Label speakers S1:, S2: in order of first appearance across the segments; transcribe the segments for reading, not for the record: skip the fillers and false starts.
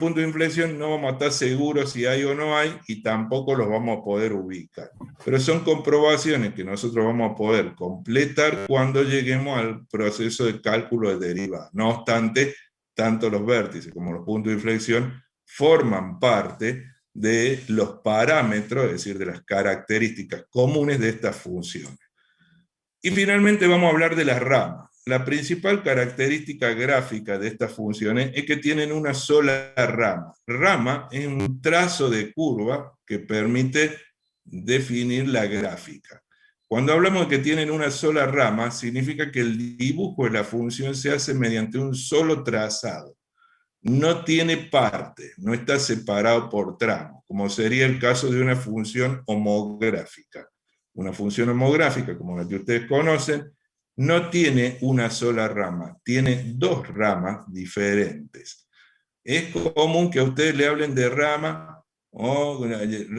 S1: puntos de inflexión no vamos a estar seguros si hay o no hay, y tampoco los vamos a poder ubicar. Pero son comprobaciones que nosotros vamos a poder completar cuando lleguemos al proceso de cálculo de derivada. No obstante, tanto los vértices como los puntos de inflexión forman parte de los parámetros, es decir, de las características comunes de estas funciones. Y finalmente vamos a hablar de las ramas. La principal característica gráfica de estas funciones es que tienen una sola rama. Rama es un trazo de curva que permite definir la gráfica. Cuando hablamos de que tienen una sola rama, significa que el dibujo de la función se hace mediante un solo trazado. No tiene parte, no está separado por tramos, como sería el caso de una función homográfica. Una función homográfica, como la que ustedes conocen, no tiene una sola rama, tiene dos ramas diferentes. Es común que a ustedes le hablen de rama o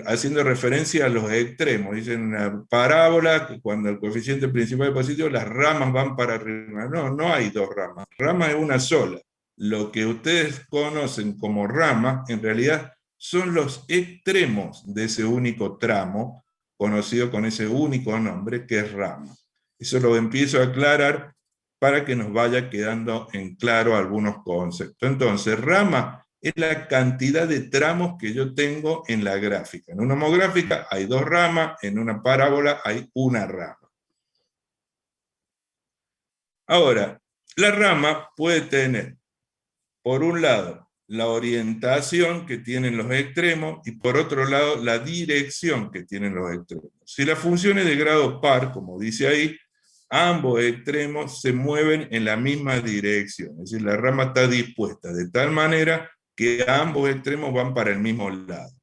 S1: haciendo referencia a los extremos. Dicen una parábola, que cuando el coeficiente principal es positivo, las ramas van para arriba. No, no hay dos ramas. Rama es una sola. Lo que ustedes conocen como rama, en realidad, son los extremos de ese único tramo, conocido con ese único nombre, que es rama. Eso lo empiezo a aclarar para que nos vaya quedando en claro algunos conceptos. Entonces, rama es la cantidad de tramos que yo tengo en la gráfica. En una homográfica hay dos ramas, en una parábola hay una rama. Ahora, la rama puede tener, por un lado, la orientación que tienen los extremos, y por otro lado, la dirección que tienen los extremos. Si la función es de grado par, como dice ahí, ambos extremos se mueven en la misma dirección, es decir, la rama está dispuesta de tal manera que ambos extremos van para el mismo lado.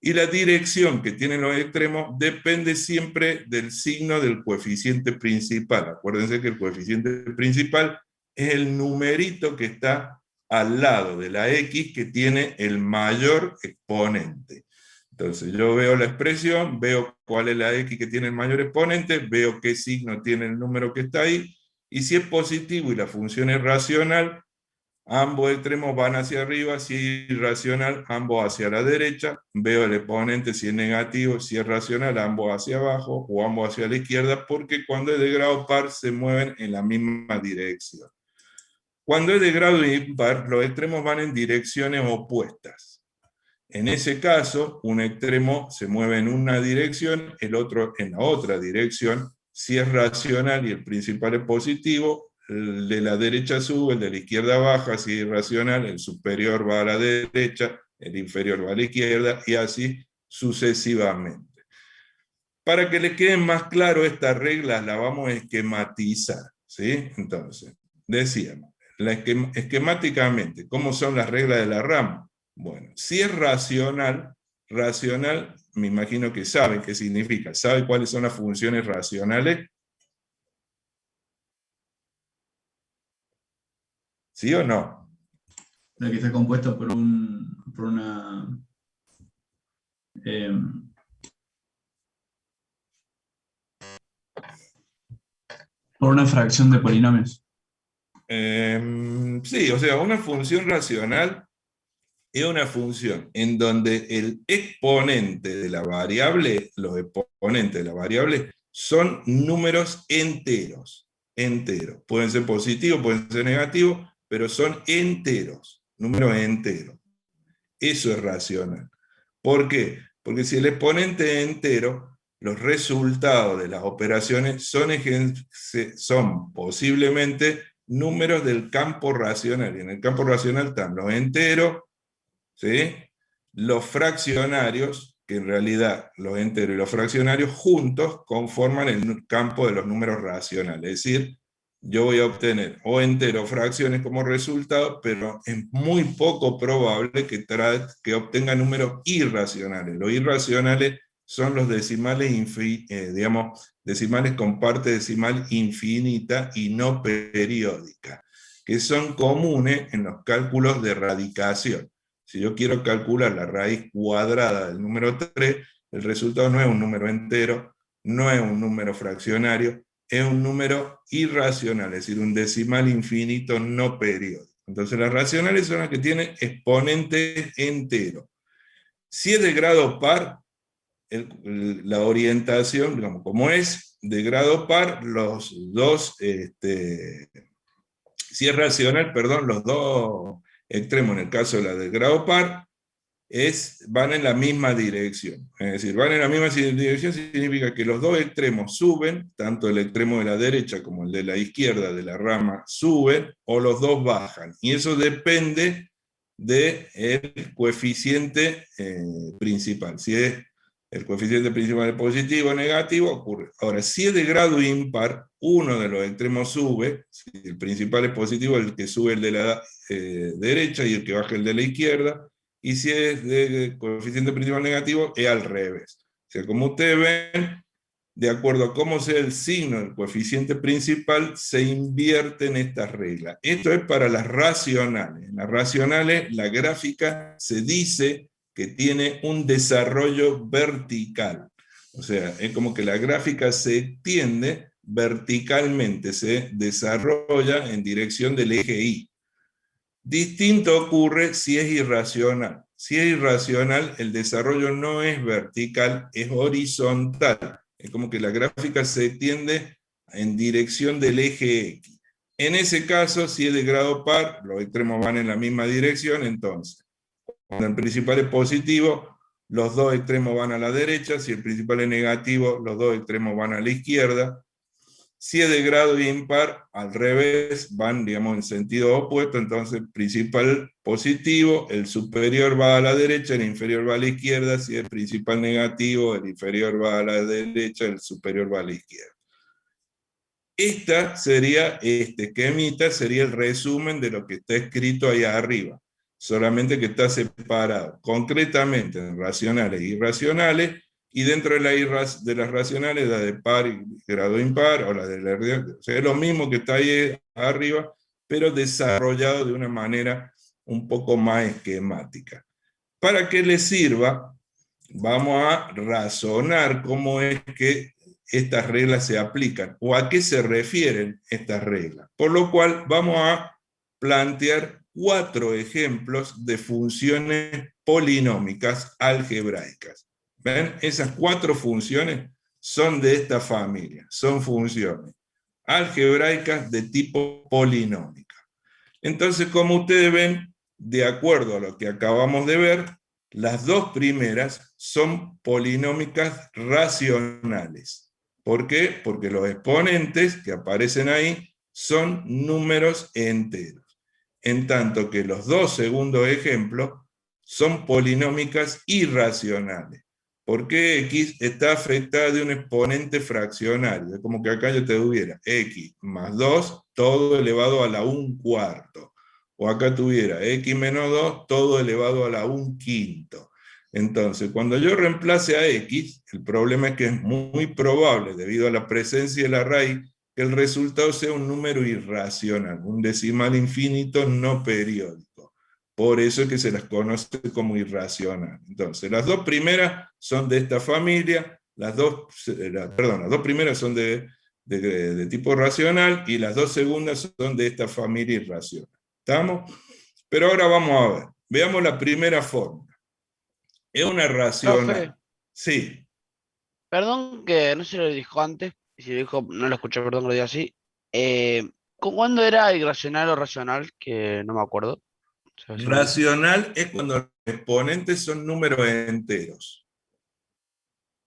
S1: Y la dirección que tienen los extremos depende siempre del signo del coeficiente principal. Acuérdense que el coeficiente principal es el numerito que está al lado de la X que tiene el mayor exponente. Entonces yo veo la expresión, veo cuál es la X que tiene el mayor exponente, veo qué signo tiene el número que está ahí, y si es positivo y la función es racional, ambos extremos van hacia arriba. Si es irracional, ambos hacia la derecha. Veo el exponente si es negativo, si es racional, ambos hacia abajo o ambos hacia la izquierda, porque cuando es de grado par se mueven en la misma dirección. Cuando es de grado impar, los extremos van en direcciones opuestas. En ese caso, un extremo se mueve en una dirección, el otro en la otra dirección. Si es racional y el principal es positivo, el de la derecha sube, el de la izquierda baja. Si es irracional, el superior va a la derecha, el inferior va a la izquierda, y así sucesivamente. Para que les queden más claro estas reglas, las vamos a esquematizar, ¿sí? Entonces, decíamos, esquemáticamente, ¿cómo son las reglas de la rama? Bueno, si es racional, me imagino que saben qué significa. ¿Saben cuáles son las funciones racionales? ¿Sí o no?
S2: Lo que está compuesto por una fracción de polinomios.
S1: Sí, o sea, una función racional es una función en donde el exponente de la variable, los exponentes de la variable, son números enteros. Enteros. Pueden ser positivos, pueden ser negativos, pero son enteros, números enteros. Eso es racional. ¿Por qué? Porque si el exponente es entero, los resultados de las operaciones son posiblemente números del campo racional. Y en el campo racional están los enteros, ¿sí? Los fraccionarios, que en realidad los enteros y los fraccionarios juntos conforman el campo de los números racionales. Es decir, yo voy a obtener o enteros o fracciones como resultado, pero es muy poco probable que obtenga números irracionales. Los irracionales son los decimales, decimales con parte decimal infinita y no periódica, que son comunes en los cálculos de radicación. Si yo quiero calcular la raíz cuadrada del número 3, el resultado no es un número entero, no es un número fraccionario, es un número irracional, es decir, un decimal infinito no periódico. Entonces las racionales son las que tienen exponentes enteros. Si es de grado par, la orientación, digamos, como es de grado par, los dos, si es racional, perdón, los dos extremos, en el caso de la de grado par, van en la misma dirección. Es decir, van en la misma dirección significa que los dos extremos suben, tanto el extremo de la derecha como el de la izquierda de la rama suben, o los dos bajan. Y eso depende del coeficiente principal. Si es el coeficiente principal es positivo o negativo, ocurre. Ahora, si es de grado impar, uno de los extremos sube, si el principal es positivo, el que sube el de la derecha y el que baja el de la izquierda, y si es de coeficiente principal negativo, es al revés. O sea, como ustedes ven, de acuerdo a cómo sea el signo del coeficiente principal, se invierten estas reglas. Esto es para las racionales. En las racionales, la gráfica se dice que tiene un desarrollo vertical. O sea, es como que la gráfica se extiende verticalmente, se desarrolla en dirección del eje Y. Distinto ocurre si es irracional. Si es irracional, el desarrollo no es vertical, es horizontal. Es como que la gráfica se extiende en dirección del eje X. En ese caso, si es de grado par, los extremos van en la misma dirección, entonces, cuando el principal es positivo, los dos extremos van a la derecha, si el principal es negativo, los dos extremos van a la izquierda. Si es de grado impar, al revés, van, digamos, en sentido opuesto, entonces principal positivo, el superior va a la derecha, el inferior va a la izquierda, si es principal negativo, el inferior va a la derecha, el superior va a la izquierda. Este esquemita sería el resumen de lo que está escrito ahí arriba, solamente que está separado concretamente en racionales e irracionales, y dentro de las racionales, la de par y grado impar, o la de la, o sea, es lo mismo que está ahí arriba, pero desarrollado de una manera un poco más esquemática. Para que les sirva, vamos a razonar cómo es que estas reglas se aplican, o a qué se refieren estas reglas. Por lo cual vamos a plantear 4 ejemplos de funciones polinómicas algebraicas. ¿Ven? Esas 4 funciones son de esta familia, son funciones algebraicas de tipo polinómica. Entonces, como ustedes ven, de acuerdo a lo que acabamos de ver, las 2 primeras son polinómicas racionales. ¿Por qué? Porque los exponentes que aparecen ahí son números enteros. En tanto que los 2 segundos ejemplos son polinómicas irracionales. ¿Por qué X está afectada de un exponente fraccionario? Es como que acá yo te tuviera X más 2, todo elevado a la 1/4. O acá tuviera X menos 2, todo elevado a la 1/5. Entonces, cuando yo reemplace a X, el problema es que es muy probable, debido a la presencia de la raíz, que el resultado sea un número irracional, un decimal infinito no periódico. Por eso es que se las conoce como irracional. Entonces, las 2 primeras son de esta familia, las dos primeras son de tipo racional, y las 2 segundas son de esta familia irracional. ¿Estamos? Pero ahora vamos a ver. Veamos la primera fórmula. Es una racional.
S3: Profe,
S1: Sí.
S3: perdón que no se lo dijo antes, si lo dijo, no lo escuché, perdón que lo diga así. ¿Cuándo era irracional o racional? Que no me acuerdo.
S1: Racional es cuando los exponentes son números enteros.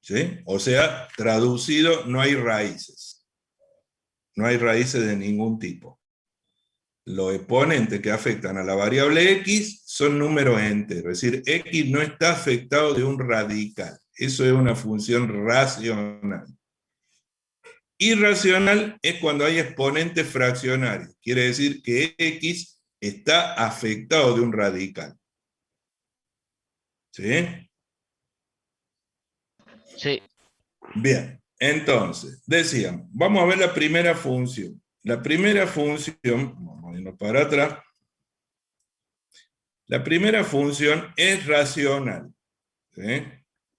S1: ¿Sí? O sea, traducido, no hay raíces. No hay raíces de ningún tipo. Los exponentes que afectan a la variable X son números enteros. Es decir, X no está afectado de un radical. Eso es una función racional. Irracional es cuando hay exponentes fraccionarios. Quiere decir que X está afectado de un radical. ¿Sí?
S3: Sí.
S1: Bien, entonces, decíamos, vamos a ver la primera función. La primera función, vamos a irnos para atrás, la primera función es racional, ¿sí?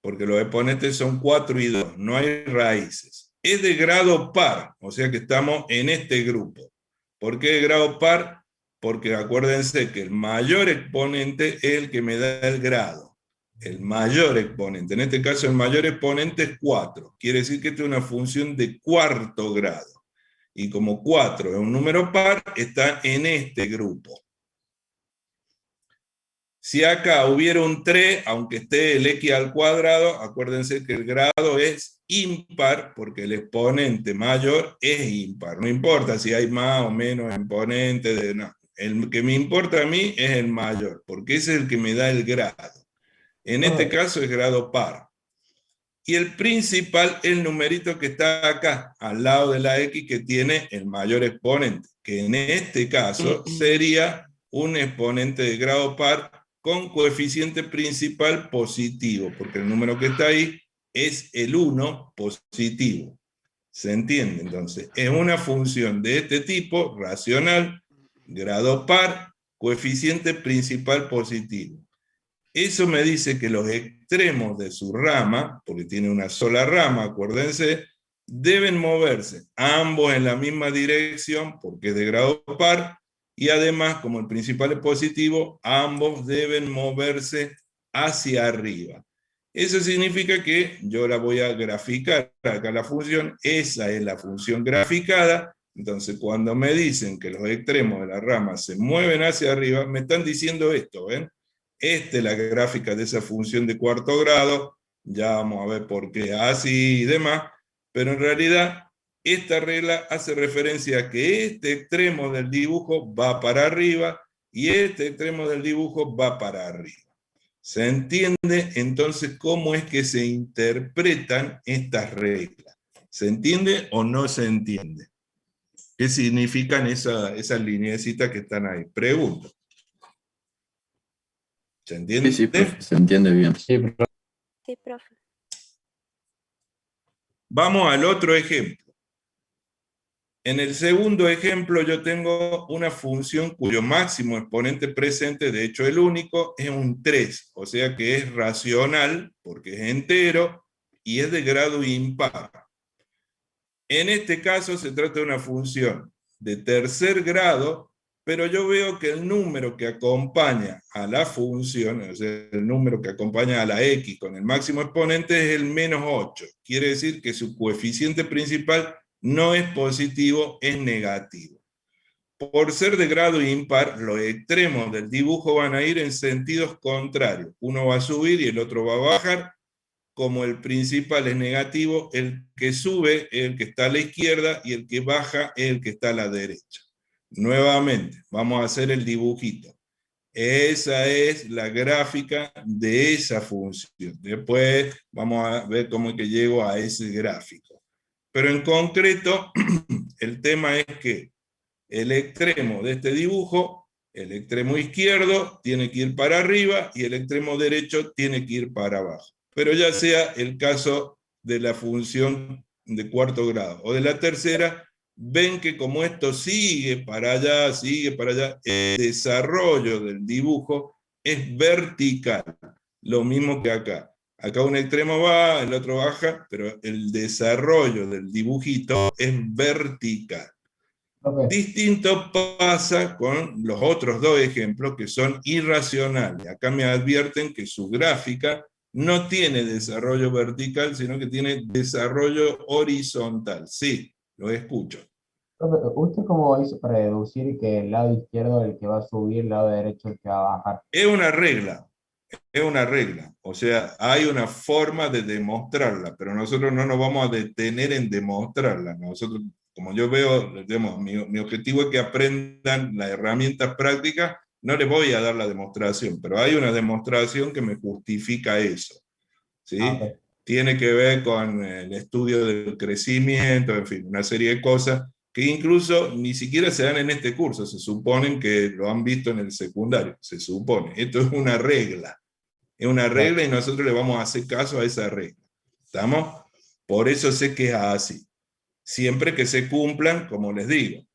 S1: Porque los exponentes son 4 y 2, no hay raíces. Es de grado par, o sea que estamos en este grupo. ¿Por qué de grado par? porque acuérdense que el mayor exponente es el que me da el grado. El mayor exponente, en este caso el mayor exponente es 4, quiere decir que esta es una función de cuarto grado. Y como 4 es un número par, está en este grupo. Si acá hubiera un 3, aunque esté el x al cuadrado, acuérdense que el grado es impar, porque el exponente mayor es impar. No importa si hay más o menos exponentes, no. El que me importa a mí es el mayor, porque ese es el que me da el grado. En este caso es grado par. Y el principal es el numerito que está acá, al lado de la x, que tiene el mayor exponente, que en este caso sería un exponente de grado par con coeficiente principal positivo, porque el número que está ahí es el 1 positivo. ¿Se entiende? Entonces, es una función de este tipo, racional, grado par, coeficiente principal positivo. Eso me dice que los extremos de su rama, porque tiene una sola rama, acuérdense, deben moverse ambos en la misma dirección, porque es de grado par, y además, como el principal es positivo, ambos deben moverse hacia arriba. Eso significa que yo la voy a graficar acá la función, esa es la función graficada. Entonces, cuando me dicen que los extremos de la rama se mueven hacia arriba, me están diciendo esto, ¿ven? Esta es la gráfica de esa función de cuarto grado, ya vamos a ver por qué así y demás, pero en realidad esta regla hace referencia a que este extremo del dibujo va para arriba y este extremo del dibujo va para arriba. ¿Se entiende entonces cómo es que se interpretan estas reglas? ¿Se entiende o no se entiende? ¿Qué significan esas lineecitas que están ahí? Pregunto. ¿Se entiende?
S4: Sí, profe, se entiende bien.
S5: Sí, profe.
S6: Sí, profe.
S1: Vamos al otro ejemplo. En el segundo ejemplo yo tengo una función cuyo máximo exponente presente, de hecho el único, es un 3, o sea que es racional, porque es entero, y es de grado impar. En este caso se trata de una función de tercer grado, pero yo veo que el número que acompaña a la función, o sea, el número que acompaña a la x con el máximo exponente es el menos 8. Quiere decir que su coeficiente principal no es positivo, es negativo. Por ser de grado impar, los extremos del dibujo van a ir en sentidos contrarios. Uno va a subir y el otro va a bajar. Como el principal es negativo, el que sube es el que está a la izquierda y el que baja es el que está a la derecha. Nuevamente, vamos a hacer el dibujito. Esa es la gráfica de esa función. Después vamos a ver cómo es que llego a ese gráfico. Pero en concreto, el tema es que el extremo de este dibujo, el extremo izquierdo tiene que ir para arriba y el extremo derecho tiene que ir para abajo. Pero ya sea el caso de la función de cuarto grado o de la tercera, ven que como esto sigue para allá, el desarrollo del dibujo es vertical, lo mismo que acá. Acá un extremo va, el otro baja, pero el desarrollo del dibujito es vertical.
S5: Profe,
S1: Distinto pasa con los otros dos ejemplos que son irracionales. Acá me advierten que su gráfica no tiene desarrollo vertical, sino que tiene desarrollo horizontal. Sí, lo escucho.
S5: profe, ¿usted cómo hizo para deducir que el lado izquierdo es el que va a subir, el lado derecho es el que va a bajar?
S1: Es una regla. Es una regla, o sea, hay una forma de demostrarla, pero nosotros no nos vamos a detener en demostrarla. Nosotros, como yo veo, digamos, mi objetivo es que aprendan las herramientas prácticas, no les voy a dar la demostración, pero hay una demostración que me justifica eso, ¿sí?
S5: Ok.
S1: Tiene que ver con el estudio del crecimiento, en fin, una serie de cosas que incluso ni siquiera se dan en este curso, se suponen que lo han visto en el secundario, se supone. Esto es una regla. Es una regla y nosotros le vamos a hacer caso a esa regla. ¿Estamos? Por eso sé que es así. Siempre que se cumplan, como les digo.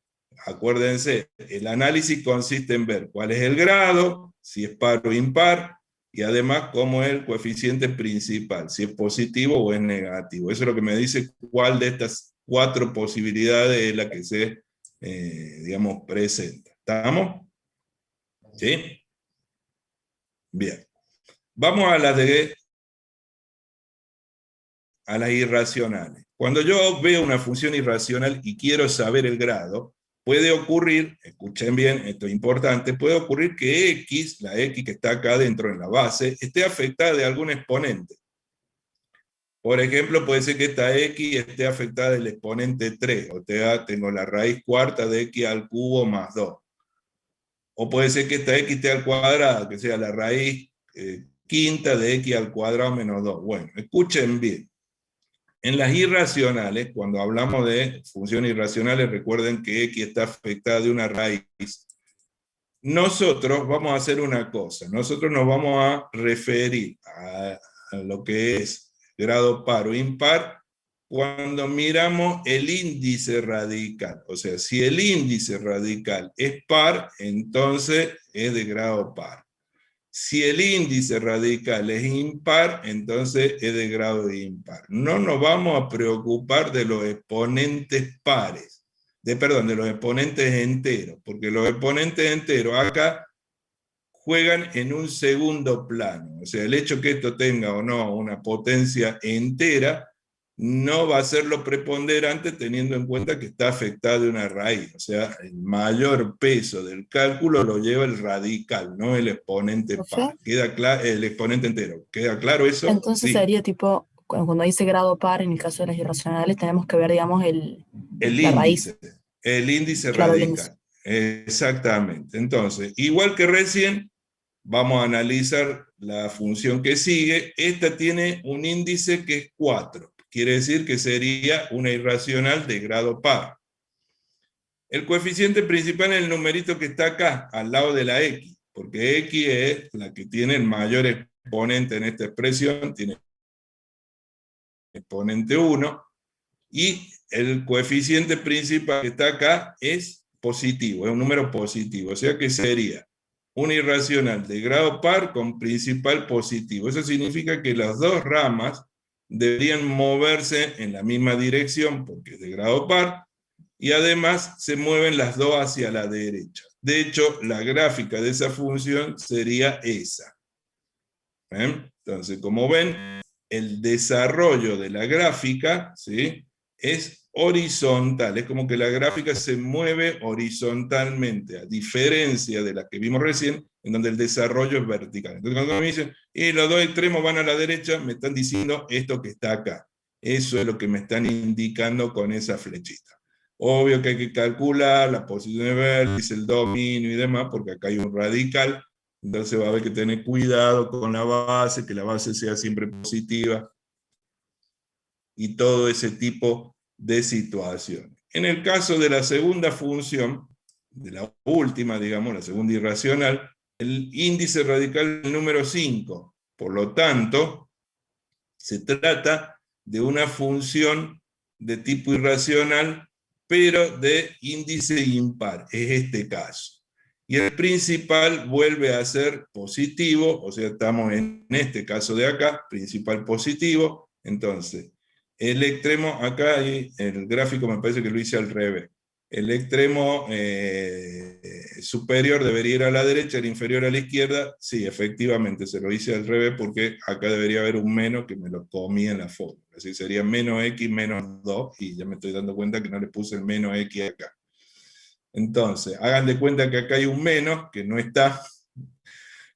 S1: Acuérdense, el análisis consiste en ver cuál es el grado, si es par o impar, y además cómo es el coeficiente principal, si es positivo o es negativo. Eso es lo que me dice cuál de estas 4 posibilidades es la que se, digamos, presenta. ¿Estamos? ¿Sí? Bien. Vamos a las irracionales. Cuando yo veo una función irracional y quiero saber el grado, puede ocurrir, escuchen bien, esto es importante, puede ocurrir que x, la x que está acá dentro en la base, esté afectada de algún exponente. Por ejemplo, puede ser que esta x esté afectada del exponente 3, o sea, tengo la raíz cuarta de x al cubo más 2. O puede ser que esta x esté al cuadrado, que sea la raíz quinta de x al cuadrado menos 2. Bueno, escuchen bien. En las irracionales, cuando hablamos de funciones irracionales, recuerden que x está afectada de una raíz. Nosotros vamos a hacer una cosa. Nosotros nos vamos a referir a lo que es grado par o impar cuando miramos el índice radical. O sea, si el índice radical es par, entonces es de grado par. Si el índice radical es impar, entonces es de grado impar. No nos vamos a preocupar de los exponentes pares, de los exponentes enteros, porque los exponentes enteros acá juegan en un segundo plano. O sea, el hecho que esto tenga o no una potencia entera no va a ser lo preponderante teniendo en cuenta que está afectada de una raíz. O sea, el mayor peso del cálculo lo lleva el radical, no el exponente par. ¿Queda claro? El exponente entero. ¿Queda claro eso?
S4: Entonces
S1: Sí.
S4: sería tipo, cuando dice grado par, en el caso de las irracionales, tenemos que ver, digamos, la raíz.
S1: El índice
S4: Claro, el
S1: radical. Exactamente. Entonces, igual que recién, vamos a analizar la función que sigue. Esta tiene un índice que es 4. Quiere decir que sería una irracional de grado par. El coeficiente principal es el numerito que está acá, al lado de la x, porque x es la que tiene el mayor exponente en esta expresión, tiene exponente 1, y el coeficiente principal que está acá es positivo, es un número positivo, o sea que sería una irracional de grado par con principal positivo. Eso significa que las dos ramas deberían moverse en la misma dirección porque es de grado par, y además se mueven las dos hacia la derecha. De hecho, la gráfica de esa función sería esa. Entonces, como ven, el desarrollo de la gráfica, ¿sí?, es horizontal, es como que la gráfica se mueve horizontalmente, a diferencia de la que vimos recién, en donde el desarrollo es vertical. Entonces cuando me dicen, y los dos extremos van a la derecha, me están diciendo esto que está acá. Eso es lo que me están indicando con esa flechita. Obvio que hay que calcular la posición de vértice, el dominio y demás, porque acá hay un radical, entonces va a haber que tener cuidado con la base, que la base sea siempre positiva, y todo ese tipo de situaciones. En el caso de la segunda función, de la última, digamos, la segunda irracional, el índice radical es el número 5. Por lo tanto, se trata de una función de tipo irracional, pero de índice impar, es este caso. Y el principal vuelve a ser positivo, o sea, estamos en este caso de acá, principal positivo. Entonces, el extremo, acá el gráfico me parece que lo hice al revés. El extremo superior debería ir a la derecha, el inferior a la izquierda. Sí, efectivamente, se lo hice al revés porque acá debería haber un menos que me lo comí en la fórmula. Así sería menos x menos 2, y ya me estoy dando cuenta que no le puse el menos x acá. Entonces, hagan de cuenta que acá hay un menos, que no está,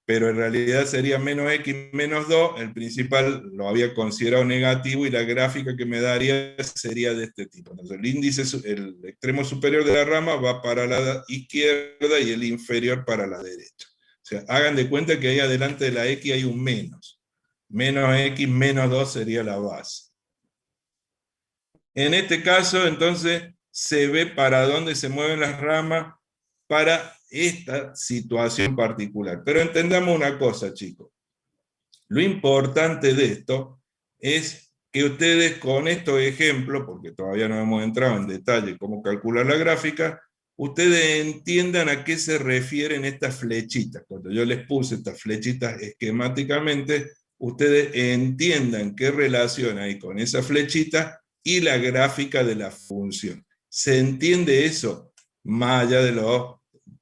S1: pero en realidad sería menos x menos 2, el principal lo había considerado negativo, y la gráfica que me daría sería de este tipo. Entonces el índice, el extremo superior de la rama va para la izquierda y el inferior para la derecha. O sea, hagan de cuenta que ahí adelante de la x hay un menos. Menos x menos 2 sería la base. En este caso, entonces, se ve para dónde se mueven las ramas para esta situación particular. Pero entendamos una cosa, chicos. Lo importante de esto es que ustedes con estos ejemplos, porque todavía no hemos entrado en detalle cómo calcular la gráfica, ustedes entiendan a qué se refieren estas flechitas. Cuando yo les puse estas flechitas esquemáticamente, ustedes entiendan qué relación hay con esa flechita y la gráfica de la función. ¿Se entiende eso? Más allá de los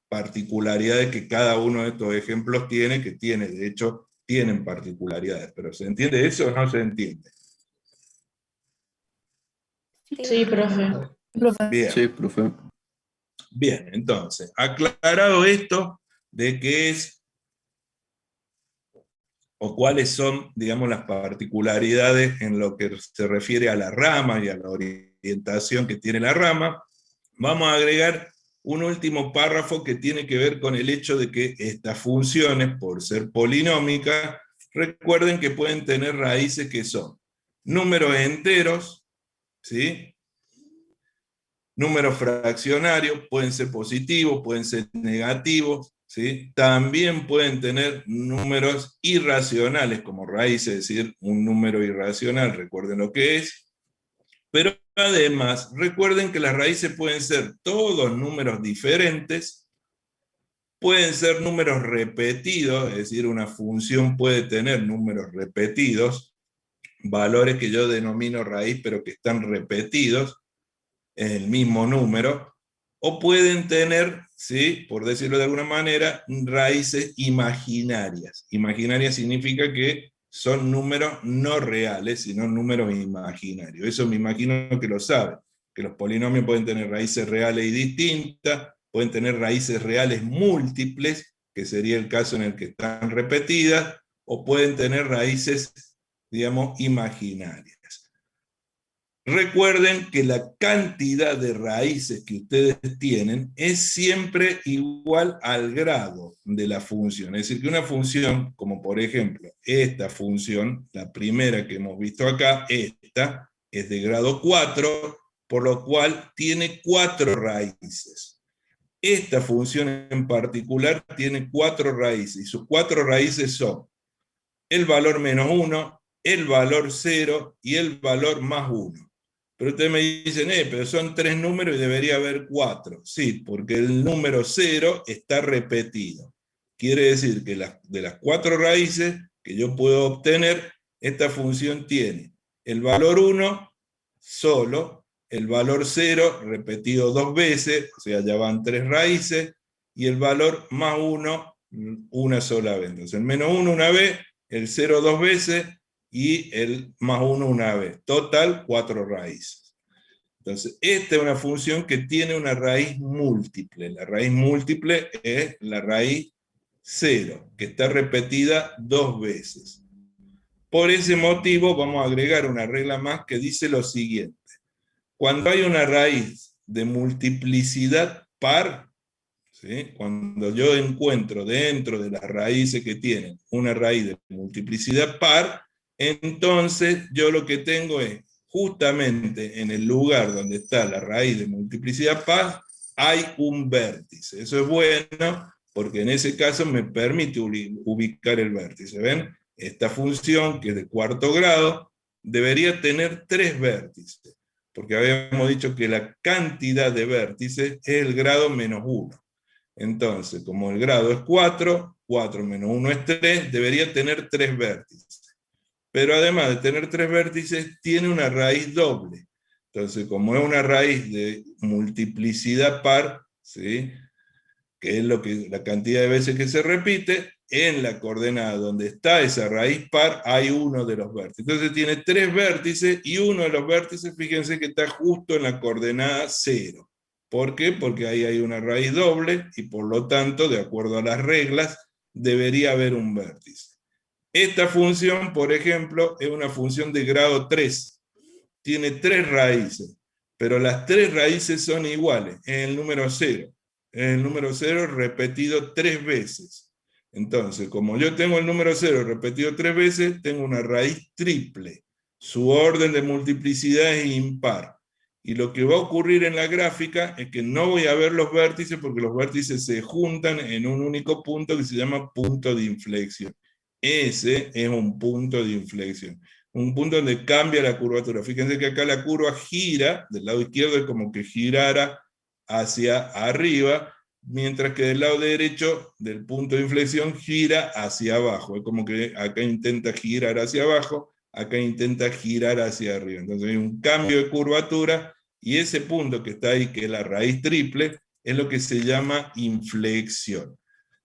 S1: particularidades que cada uno de estos ejemplos tiene, de hecho, tienen particularidades. ¿Pero se entiende eso o no se entiende?
S6: Sí, profe.
S4: Profe.
S1: Bien.
S2: Sí, profe.
S1: Bien, entonces, aclarado esto de qué es o cuáles son, digamos, las particularidades en lo que se refiere a la rama y a la orientación que tiene la rama, vamos a agregar un último párrafo que tiene que ver con el hecho de que estas funciones, por ser polinómicas, recuerden que pueden tener raíces que son números enteros, ¿sí? Números fraccionarios, pueden ser positivos, pueden ser negativos, ¿sí? También pueden tener números irracionales como raíces, es decir, un número irracional, recuerden lo que es. Pero además, recuerden que las raíces pueden ser todos números diferentes, pueden ser números repetidos, es decir, una función puede tener números repetidos, valores que yo denomino raíz, pero que están repetidos en el mismo número, o pueden tener, ¿sí?, por decirlo de alguna manera, raíces imaginarias. Imaginarias significa que son números no reales, sino números imaginarios. Eso me imagino que lo saben, que los polinomios pueden tener raíces reales y distintas, pueden tener raíces reales múltiples, que sería el caso en el que están repetidas, o pueden tener raíces, digamos, imaginarias. Recuerden que la cantidad de raíces que ustedes tienen es siempre igual al grado de la función. Es decir, que una función, como por ejemplo esta función, la primera que hemos visto acá, esta, es de grado 4, por lo cual tiene 4 raíces. Esta función en particular tiene 4 raíces, y sus 4 raíces son el valor menos 1, el valor 0 y el valor más 1. Pero ustedes me dicen, pero son 3 números y debería haber 4. Sí, porque el número 0 está repetido. Quiere decir que de las 4 raíces que yo puedo obtener, esta función tiene el valor 1 solo, el valor 0 repetido 2 veces, o sea, ya van 3 raíces, y el valor más 1 una sola vez. Entonces el menos 1 una vez, el 0 2 veces, y el más 1 una vez. Total, 4 raíces. Entonces, esta es una función que tiene una raíz múltiple. La raíz múltiple es la raíz 0, que está repetida 2 veces. Por ese motivo, vamos a agregar una regla más que dice lo siguiente. Cuando hay una raíz de multiplicidad par, ¿sí?, cuando yo encuentro dentro de las raíces que tienen una raíz de multiplicidad par, entonces yo lo que tengo es, justamente en el lugar donde está la raíz de multiplicidad par, hay un vértice. Eso es bueno, porque en ese caso me permite ubicar el vértice. ¿Ven? Esta función, que es de cuarto grado, debería tener 3 vértices, porque habíamos dicho que la cantidad de vértices es el grado menos 1. Entonces, como el grado es 4, 4 menos 1 es 3, debería tener 3 vértices. Pero además de tener 3 vértices, tiene una raíz doble. Entonces, como es una raíz de multiplicidad par, ¿sí?, que es la cantidad de veces que se repite, en la coordenada donde está esa raíz par, hay uno de los vértices. Entonces tiene 3 vértices, y uno de los vértices, fíjense que está justo en la coordenada 0. ¿Por qué? Porque ahí hay una raíz doble, y por lo tanto, de acuerdo a las reglas, debería haber un vértice. Esta función, por ejemplo, es una función de grado 3. Tiene 3 raíces, pero las 3 raíces son iguales en el número 0. En el número 0 repetido 3 veces. Entonces, como yo tengo el número 0 repetido 3 veces, tengo una raíz triple. Su orden de multiplicidad es impar. Y lo que va a ocurrir en la gráfica es que no voy a ver los vértices, porque los vértices se juntan en un único punto que se llama punto de inflexión. Ese es un punto de inflexión. Un punto donde cambia la curvatura. Fíjense que acá la curva gira, del lado izquierdo es como que girara hacia arriba, mientras que del lado derecho del punto de inflexión gira hacia abajo. Es como que acá intenta girar hacia abajo, acá intenta girar hacia arriba. Entonces hay un cambio de curvatura, y ese punto que está ahí, que es la raíz triple, es lo que se llama inflexión.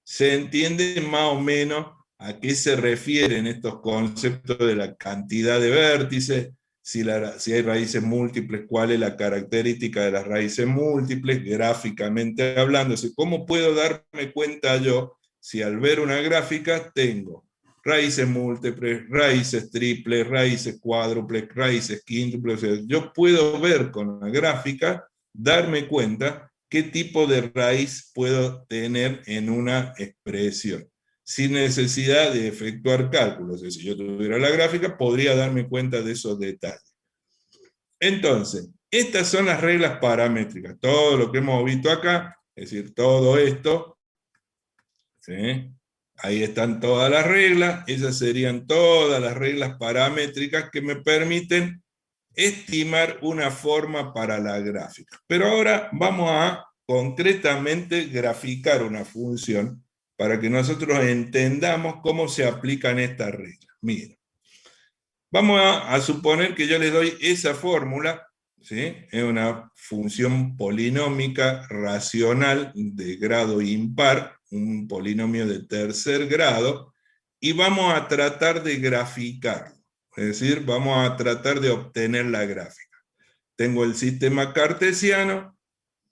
S1: Se entiende más o menos a qué se refieren estos conceptos de la cantidad de vértices, si hay raíces múltiples, cuál es la característica de las raíces múltiples, gráficamente hablando. ¿Cómo puedo darme cuenta yo si al ver una gráfica tengo raíces múltiples, raíces triples, raíces cuádruples, raíces quíntuples? O sea, yo puedo ver con la gráfica, darme cuenta qué tipo de raíz puedo tener en una expresión, sin necesidad de efectuar cálculos. Es decir, si yo tuviera la gráfica, podría darme cuenta de esos detalles. Entonces, estas son las reglas paramétricas. Todo lo que hemos visto acá, es decir, todo esto, ¿sí? Ahí están todas las reglas. Esas serían todas las reglas paramétricas que me permiten estimar una forma para la gráfica. Pero ahora vamos a concretamente graficar una función para que nosotros entendamos cómo se aplican estas reglas. Miren, vamos a suponer que yo les doy esa fórmula, ¿sí? Es una función polinómica racional de grado impar, un polinomio de tercer grado, y vamos a tratar de graficarlo. Es decir, vamos a tratar de obtener la gráfica. Tengo el sistema cartesiano,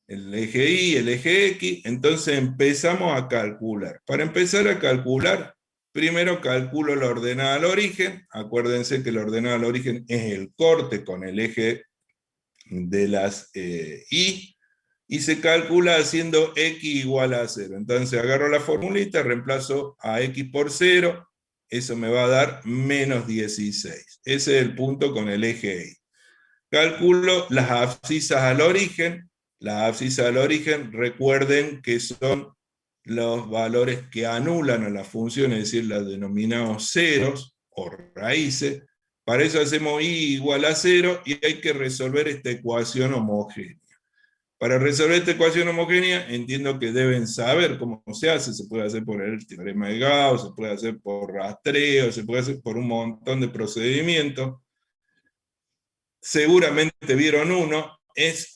S1: el eje Y, el eje X, entonces empezamos a calcular. Para empezar a calcular, primero calculo la ordenada al origen. Acuérdense que la ordenada al origen es el corte con el eje de las Y, y se calcula haciendo X igual a 0. Entonces agarro la formulita, reemplazo a X por 0, eso me va a dar menos 16. Ese es el punto con el eje Y. Calculo las abscisas al origen. Las abscisas al origen, recuerden que son los valores que anulan a la función, es decir, los denominados ceros o raíces. Para eso hacemos Y igual a 0 y hay que resolver esta ecuación homogénea. Para resolver esta ecuación homogénea, entiendo que deben saber cómo se hace. Se puede hacer por el teorema de Gauss, se puede hacer por rastreo, se puede hacer por un montón de procedimientos. Seguramente vieron uno, es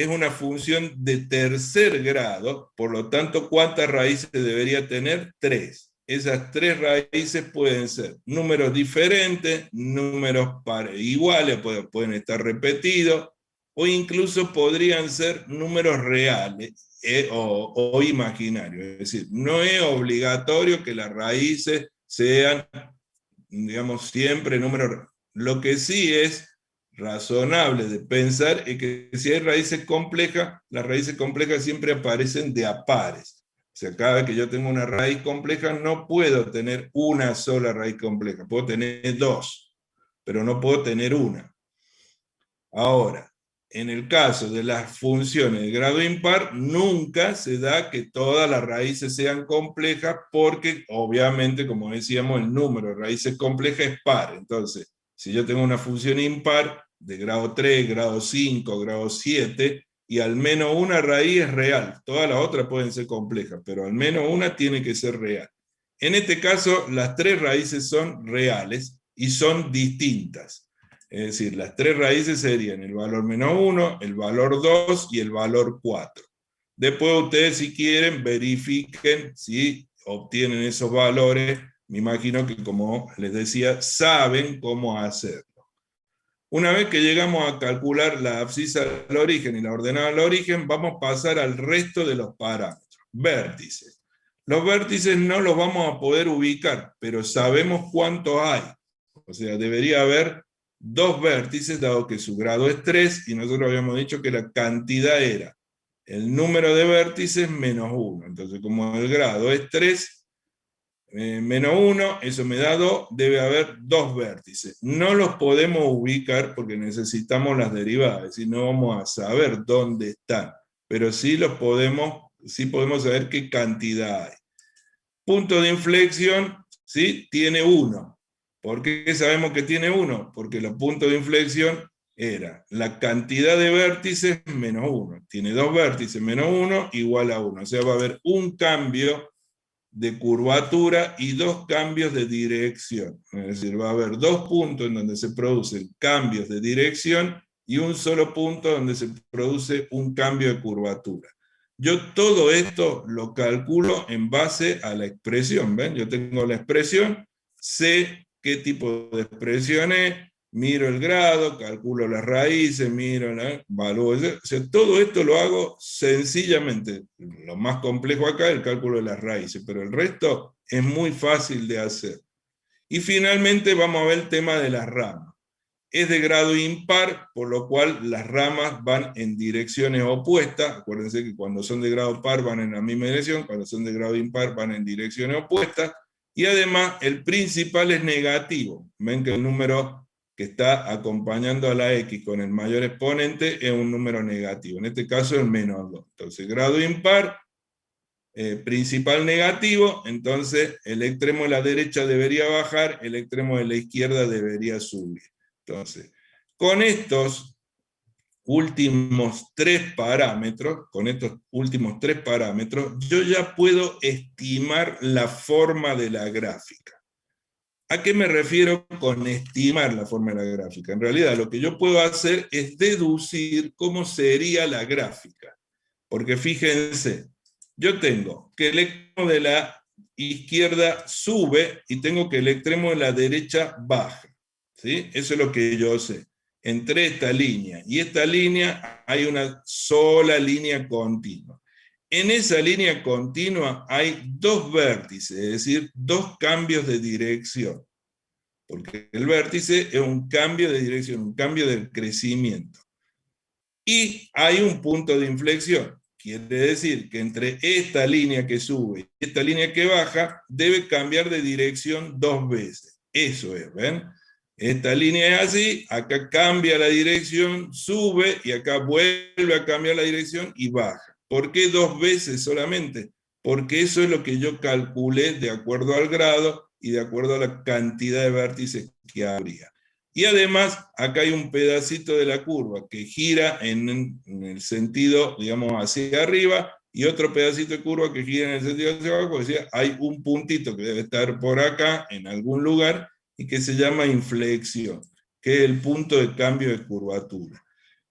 S1: una función de tercer grado, por lo tanto, ¿cuántas raíces debería tener? 3. Esas 3 raíces pueden ser números diferentes, números iguales, pueden estar repetidos, o incluso podrían ser números reales o imaginarios. Es decir, no es obligatorio que las raíces sean, digamos, siempre números. Lo que sí es razonable de pensar es que si hay raíces complejas, las raíces complejas siempre aparecen de a pares. O sea, cada vez que yo tengo una raíz compleja, no puedo tener una sola raíz compleja, puedo tener 2, pero no puedo tener una. Ahora, en el caso de las funciones de grado impar, nunca se da que todas las raíces sean complejas, porque obviamente, como decíamos, el número de raíces complejas es par. Entonces, si yo tengo una función impar de grado 3, grado 5, grado 7, y al menos una raíz es real, todas las otras pueden ser complejas, pero al menos una tiene que ser real. En este caso, las 3 raíces son reales y son distintas. Es decir, las 3 raíces serían el valor menos 1, el valor 2 y el valor 4. Después ustedes, si quieren, verifiquen si obtienen esos valores. Me imagino que, como les decía, saben cómo hacerlo. Una vez que llegamos a calcular la abscisa al origen y la ordenada al origen, vamos a pasar al resto de los parámetros. Vértices. Los vértices no los vamos a poder ubicar, pero sabemos cuántos hay. O sea, debería haber 2 vértices, dado que su grado es 3, y nosotros habíamos dicho que la cantidad era el número de vértices menos 1. Entonces, como el grado es 3, menos 1, eso me da 2, debe haber 2 vértices. No los podemos ubicar porque necesitamos las derivadas, es decir, no vamos a saber dónde están, pero sí podemos saber qué cantidad hay. Punto de inflexión, ¿sí? Tiene 1. ¿Por qué sabemos que tiene 1? Porque los puntos de inflexión era la cantidad de vértices menos 1. Tiene 2 vértices menos 1 igual a 1. O sea, va a haber un cambio de curvatura y 2 cambios de dirección. Es decir, va a haber 2 puntos en donde se producen cambios de dirección y un solo punto donde se produce un cambio de curvatura. Yo todo esto lo calculo en base a la expresión, ¿ven? Yo tengo la expresión, sé qué tipo de expresión es, miro el grado, calculo las raíces, miro la valúo, o sea, todo esto lo hago sencillamente. Lo más complejo acá es el cálculo de las raíces, pero el resto es muy fácil de hacer. Y finalmente vamos a ver el tema de las ramas. Es de grado impar, por lo cual las ramas van en direcciones opuestas. Acuérdense que cuando son de grado par van en la misma dirección, cuando son de grado impar van en direcciones opuestas, y además el principal es negativo. Ven que el número que está acompañando a la X con el mayor exponente es un número negativo, en este caso el -2. Entonces grado impar, principal negativo, entonces el extremo de la derecha debería bajar, el extremo de la izquierda debería subir. Entonces, con estos últimos tres parámetros, yo ya puedo estimar la forma de la gráfica. ¿A qué me refiero con estimar la forma de la gráfica? En realidad lo que yo puedo hacer es deducir cómo sería la gráfica. Porque fíjense, yo tengo que el extremo de la izquierda sube y tengo que el extremo de la derecha baja. ¿Sí? Eso es lo que yo sé. Entre esta línea y esta línea hay una sola línea continua. En esa línea continua hay dos vértices, es decir, dos cambios de dirección. Porque el vértice es un cambio de dirección, un cambio del crecimiento. Y hay un punto de inflexión. Quiere decir que entre esta línea que sube y esta línea que baja, debe cambiar de dirección dos veces. Eso es, ¿ven? Esta línea es así, acá cambia la dirección, sube, y acá vuelve a cambiar la dirección y baja. ¿Por qué dos veces solamente? Porque eso es lo que yo calculé de acuerdo al grado y de acuerdo a la cantidad de vértices que habría. Y además, acá hay un pedacito de la curva que gira en el sentido, digamos, hacia arriba, y otro pedacito de curva que gira en el sentido hacia abajo. O sea, hay un puntito que debe estar por acá, en algún lugar, y que se llama inflexión, que es el punto de cambio de curvatura.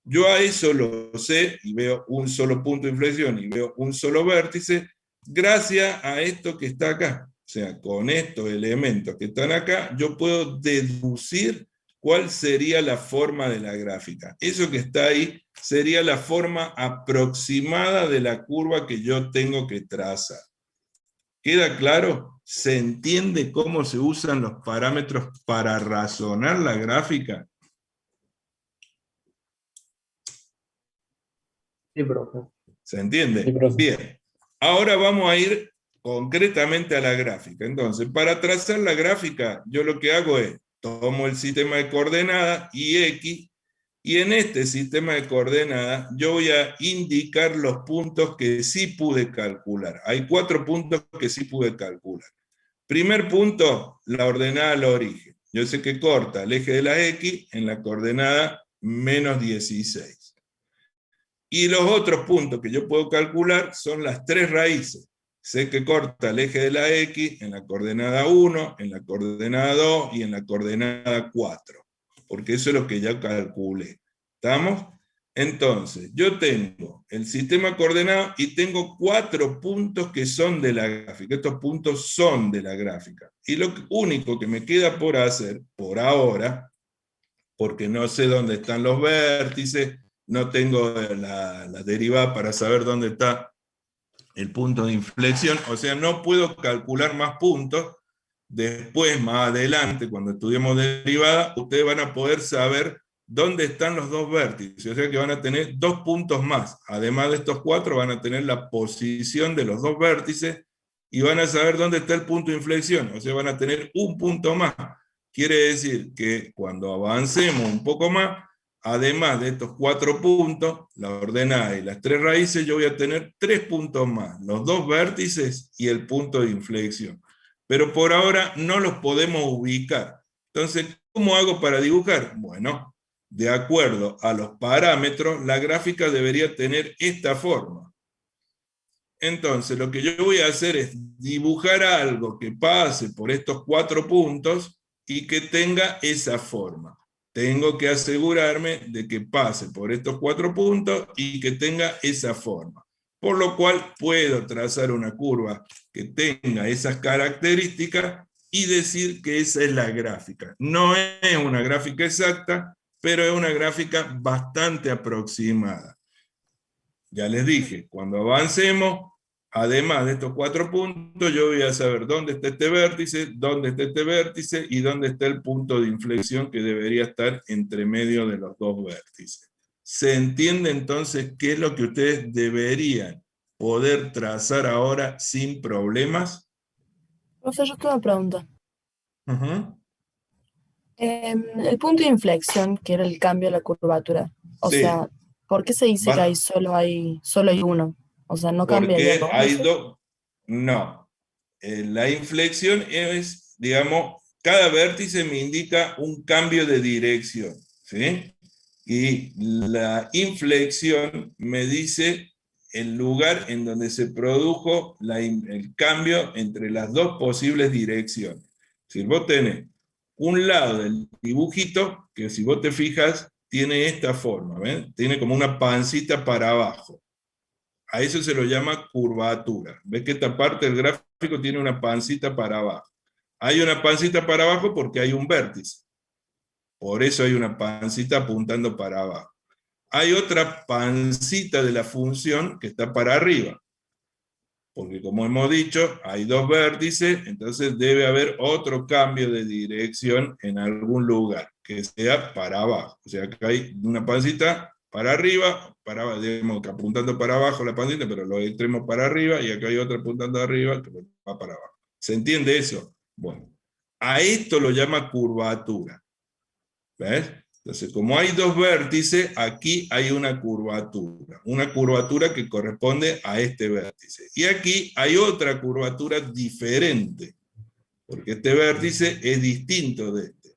S1: Yo a eso lo sé, y veo un solo punto de inflexión, y veo un solo vértice, gracias a esto que está acá. O sea, con estos elementos que están acá, yo puedo deducir cuál sería la forma de la gráfica. Eso que está ahí sería la forma aproximada de la curva que yo tengo que trazar. ¿Queda claro? ¿Se entiende cómo se usan los parámetros para razonar la gráfica?
S6: Sí, profe.
S1: ¿Se entiende?
S6: Sí, profe.
S1: Bien. Ahora vamos a ir concretamente a la gráfica. Entonces, para trazar la gráfica, yo lo que hago es, tomo el sistema de coordenadas, Ix, y en este sistema de coordenadas yo voy a indicar los puntos que sí pude calcular. Hay 4 puntos que sí pude calcular. Primer punto, la ordenada al origen. Yo sé que corta el eje de la X en la coordenada -16. Y los otros puntos que yo puedo calcular son las 3 raíces. Sé que corta el eje de la X en la coordenada 1, en la coordenada 2 y en la coordenada 4. Porque eso es lo que ya calculé. ¿Estamos? Entonces, yo tengo el sistema coordenado y tengo 4 puntos que son de la gráfica. Estos puntos son de la gráfica. Y lo único que me queda por hacer, por ahora, porque no sé dónde están los vértices, no tengo la derivada para saber dónde está el punto de inflexión, o sea, no puedo calcular más puntos. Después, más adelante, cuando estudiemos derivada, ustedes van a poder saber dónde están los dos vértices, o sea que van a tener 2 puntos más. Además de estos 4, van a tener la posición de los dos vértices, y van a saber dónde está el punto de inflexión, o sea, van a tener un punto más. Quiere decir que cuando avancemos un poco más, además de estos 4 puntos, la ordenada y las 3 raíces, yo voy a tener 3 puntos más, los 2 vértices y el punto de inflexión. Pero por ahora no los podemos ubicar. Entonces, ¿cómo hago para dibujar? Bueno, de acuerdo a los parámetros, la gráfica debería tener esta forma. Entonces, lo que yo voy a hacer es dibujar algo que pase por estos 4 puntos y que tenga esa forma. Tengo que asegurarme de que pase por estos 4 puntos y que tenga esa forma. Por lo cual puedo trazar una curva que tenga esas características y decir que esa es la gráfica. No es una gráfica exacta, pero es una gráfica bastante aproximada. Ya les dije, cuando avancemos, además de estos 4 puntos, yo voy a saber dónde está este vértice y dónde está el punto de inflexión que debería estar entre medio de los 2 vértices. ¿Se entiende entonces qué es lo que ustedes deberían poder trazar ahora sin problemas?
S4: Profe, yo tengo una pregunta.
S1: Ujú.
S4: El punto de inflexión, que era el cambio de la curvatura, o
S1: Sí,
S4: sea, ¿por qué se dice que
S1: va-
S4: solo hay uno? O sea, ¿no cambiaría
S1: porque
S4: los
S1: hay
S4: ejes?
S1: dos... No, la inflexión es, digamos, cada vértice me indica un cambio de dirección, ¿sí? Y la inflexión me dice el lugar en donde se produjo el cambio entre las dos posibles direcciones. Si vos tenés un lado del dibujito, que si vos te fijas, tiene esta forma, ¿ven? Tiene como una pancita para abajo. A eso se lo llama curvatura. ¿Ves que esta parte del gráfico tiene una pancita para abajo? Hay una pancita para abajo porque hay un vértice. Por eso hay una pancita apuntando para abajo. Hay otra pancita de la función que está para arriba. Porque como hemos dicho, hay 2 vértices, entonces debe haber otro cambio de dirección en algún lugar, que sea para abajo. O sea, que hay una pancita para arriba, digamos que apuntando para abajo la pancita, pero los extremos para arriba, y acá hay otra apuntando arriba, que va para abajo. ¿Se entiende eso? Bueno, a esto lo llama curvatura. ¿Ves? Entonces, como hay 2 vértices, aquí hay una curvatura que corresponde a este vértice. Y aquí hay otra curvatura diferente, porque este vértice es distinto de este.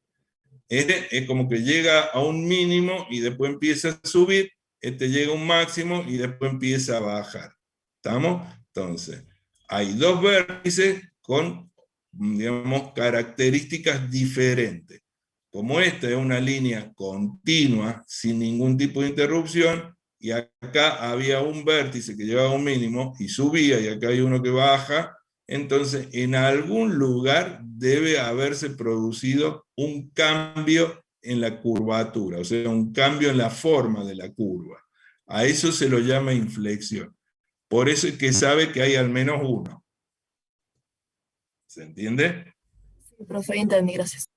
S1: Este es como que llega a un mínimo y después empieza a subir, este llega a un máximo y después empieza a bajar. ¿Estamos? Entonces, hay 2 vértices con, digamos, características diferentes. Como esta es una línea continua, sin ningún tipo de interrupción, y acá había un vértice que llevaba un mínimo y subía, y acá hay uno que baja, entonces en algún lugar debe haberse producido un cambio en la curvatura, o sea, un cambio en la forma de la curva. A eso se lo llama inflexión. Por eso es que sabe que hay al menos uno. ¿Se entiende?
S4: Sí, profe, entendí, gracias.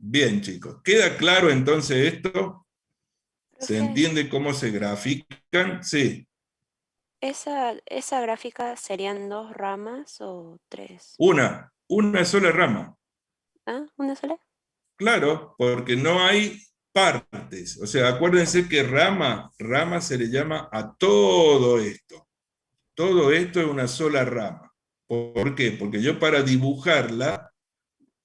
S1: Bien, chicos. ¿Queda claro entonces esto? ¿Se
S7: Profe,
S1: entiende cómo se grafican? Sí.
S7: esa gráfica serían 2 ramas o 3.
S1: Una sola rama.
S7: ¿Ah? ¿Una sola?
S1: Claro, porque no hay partes. O sea, acuérdense que rama se le llama a todo esto. Todo esto es una sola rama. ¿Por qué? Porque yo para dibujarla,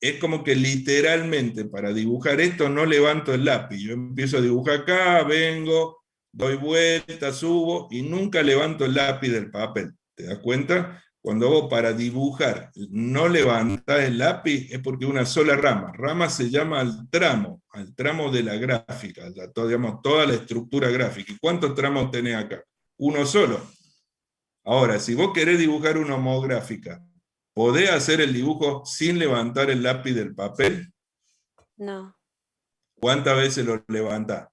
S1: es como que literalmente para dibujar esto no levanto el lápiz. Yo empiezo a dibujar acá, vengo, doy vuelta, subo y nunca levanto el lápiz del papel. ¿Te das cuenta? Cuando vos para dibujar no levantás el lápiz es porque una sola rama. Rama se llama al tramo de la gráfica, digamos, toda la estructura gráfica. ¿Y cuántos tramos tenés acá? Uno solo. Ahora, si vos querés dibujar una homográfica, ¿podés hacer el dibujo sin levantar el lápiz del papel?
S7: No.
S1: ¿Cuántas veces lo levantás?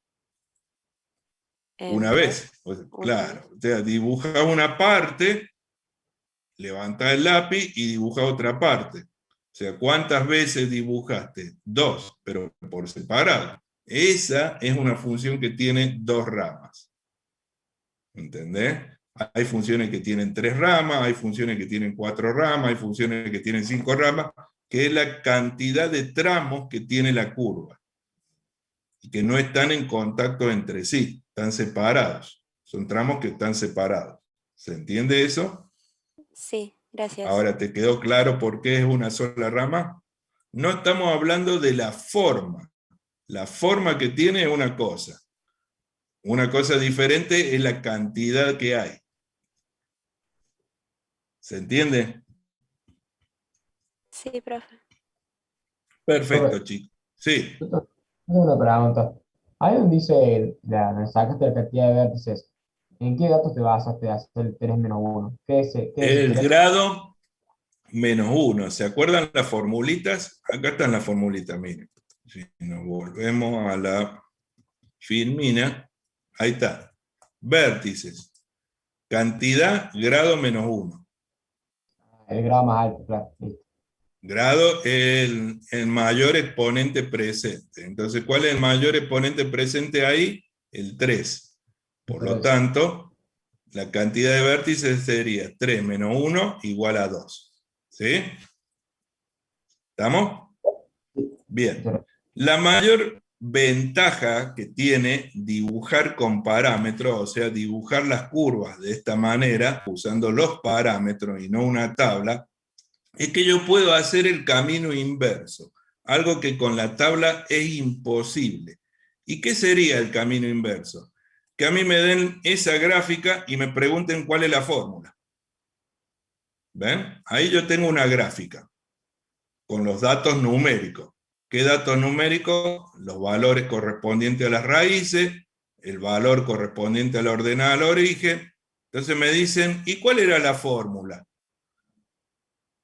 S1: Una
S7: Dos.
S1: vez. Pues,
S7: Una vez.
S1: claro, o sea, dibujás una parte, levantás el lápiz y dibujás otra parte. O sea, ¿cuántas veces dibujaste? 2, pero por separado. Esa es una función que tiene 2 ramas. ¿Entendés? Hay funciones que tienen 3 ramas, hay funciones que tienen 4 ramas, hay funciones que tienen 5 ramas, que es la cantidad de tramos que tiene la curva. Y que no están en contacto entre sí, están separados. Son tramos que están separados. ¿Se entiende eso?
S7: Sí, gracias.
S1: Ahora, ¿te quedó claro por qué es una sola rama? No estamos hablando de la forma. La forma que tiene es una cosa. Una cosa diferente es la cantidad que hay. ¿Se entiende?
S7: Sí, profe.
S1: Perfecto, chicos. Sí,
S5: Yo tengo una pregunta. Ahí donde dice, donde sacaste la cantidad de vértices, ¿En qué datos te basaste a hacer el 3 menos 1? ¿Qué es el
S1: El
S5: 3?
S1: grado menos 1. ¿Se acuerdan las formulitas? Acá están las formulitas, miren. Si nos volvemos a la filmina, ahí está. Vértices. Cantidad, grado menos 1.
S5: El grado más alto, claro. Listo.
S1: Grado es el mayor exponente presente. Entonces, ¿cuál es el mayor exponente presente ahí? El 3. Por lo tanto, la cantidad de vértices sería 3 menos 1 igual a 2. ¿Sí? ¿Estamos? Bien. La mayor ventaja que tiene dibujar con parámetros, o sea, dibujar las curvas de esta manera, usando los parámetros y no una tabla, es que yo puedo hacer el camino inverso, algo que con la tabla es imposible. ¿Y qué sería el camino inverso? Que a mí me den esa gráfica y me pregunten cuál es la fórmula. ¿Ven? Ahí yo tengo una gráfica con los datos numéricos. ¿Qué datos numéricos? Los valores correspondientes a las raíces, el valor correspondiente a la ordenada al origen. Entonces me dicen, ¿y cuál era la fórmula?